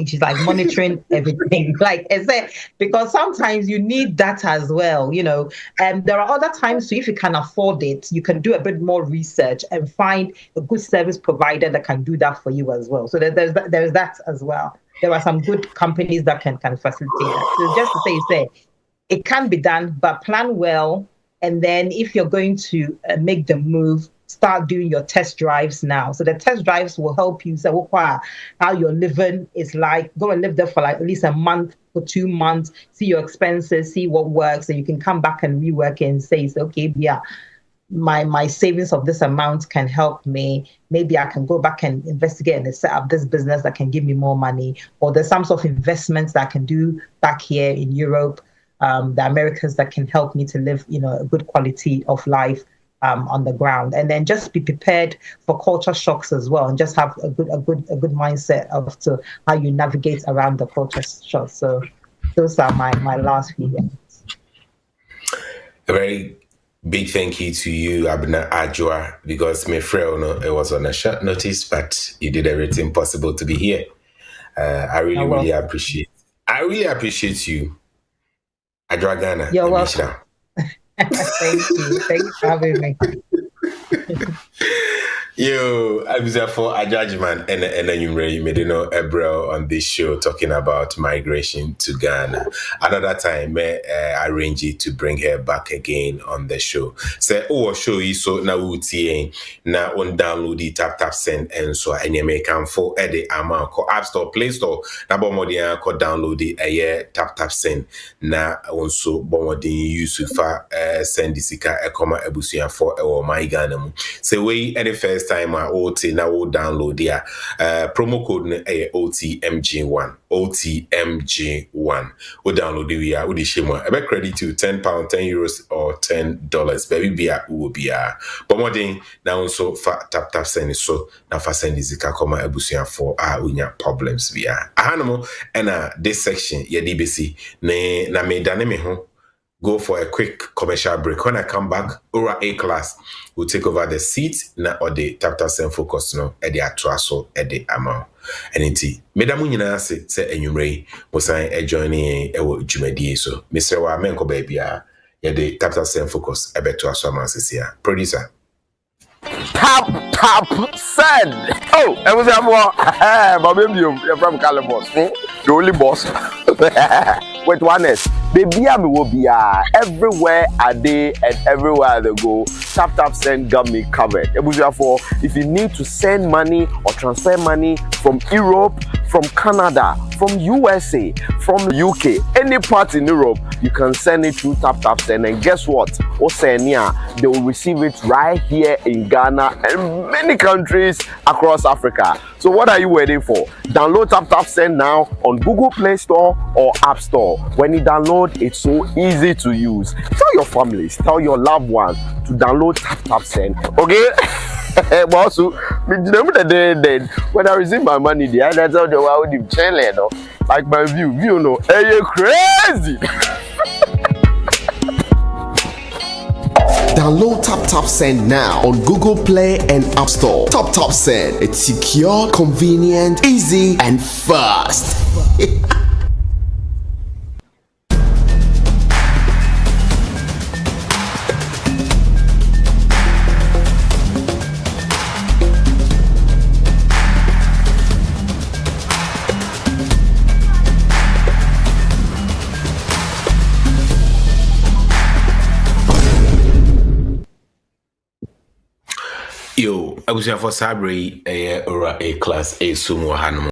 she's like monitoring everything. Like I said, because sometimes you need that as well, And there are other times, so if you can afford it, you can do a bit more research and find a good service provider that can do that for you as well. So there's that as well. There are some good companies that can facilitate that. So just to say, it can be done, but plan well. And then if you're going to make the move, start doing your test drives now. So the test drives will help you say how your living is like. Go and live there for like at least a month or 2 months, see your expenses, see what works, and you can come back and rework it and say, okay, yeah, my savings of this amount can help me. Maybe I can go back and investigate and set up this business that can give me more money. Or there's some sort of investments that I can do back here in Europe, the Americas, that can help me to live, a good quality of life on the ground. And then just be prepared for culture shocks as well, and just have a good mindset of how you navigate around the culture shocks. So those are my last few words.
A very big thank you to you, Abna Adjoa, because my friend, it was on a short notice, but you did everything possible to be here. I really appreciate you, Adjoa Ghana.
You're welcome. Thank you. Thanks for having me.
Yo, I was there for a judgment and you made Ebro on this show talking about migration to Ghana. Another time, I arrange it to bring her back again on the show. Say, show you so now now on download the TAPTAP send and so and you may come for the amount called App Store, Play Store. Now bomodi called download the TAPTAP send. Now also bomodi use send the sika ekoma ebusuya for my Ghana. Say we any first time I OT now will download there. Promo code OTMG1. OTMG1. We download the we are with the shema. I bet credit to £10, €10 or $10. Baby beer will be but more thing now also for tap send so now for send this koma ebusuya for unya problems we are. Ahanamo and this section ya DBC na me dane me ho. Go for a quick commercial break. When I come back, Ora A class will take over the seat na or the TAPTAP send focus no at the atraso at the amount. And indeed, Madam Munina say enumerate was I joining a jumedi so. Mr. Wa menko baby ya the TAPTAP send focus a better as one here. Producer.
TAPTAP send. Oh, I was Bobby, you're from Calabos, the only boss. With oneness, baby, I will be everywhere a day and everywhere they go. TAPTAP send got me covered. If you need to send money or transfer money from Europe, from Canada, from USA, from UK, any part in Europe, you can send it through TAPTAP Send. And guess what? Oceania, they will receive it right here in Ghana and many countries across Africa. So what are you waiting for? Download TAPTAP Send now on Google Play Store or App Store. When you download, it's so easy to use. Tell your families, tell your loved ones to download TAPTAP Send. Okay? But also, when I receive my money, that's how the world is chilling. Like my view, hey, you crazy.
Download TAPTAP Send now on Google Play and App Store. TAPTAP Send. It's secure, convenient, easy, and fast.
Yo, I was here for Sabri, a class A sumo hanum.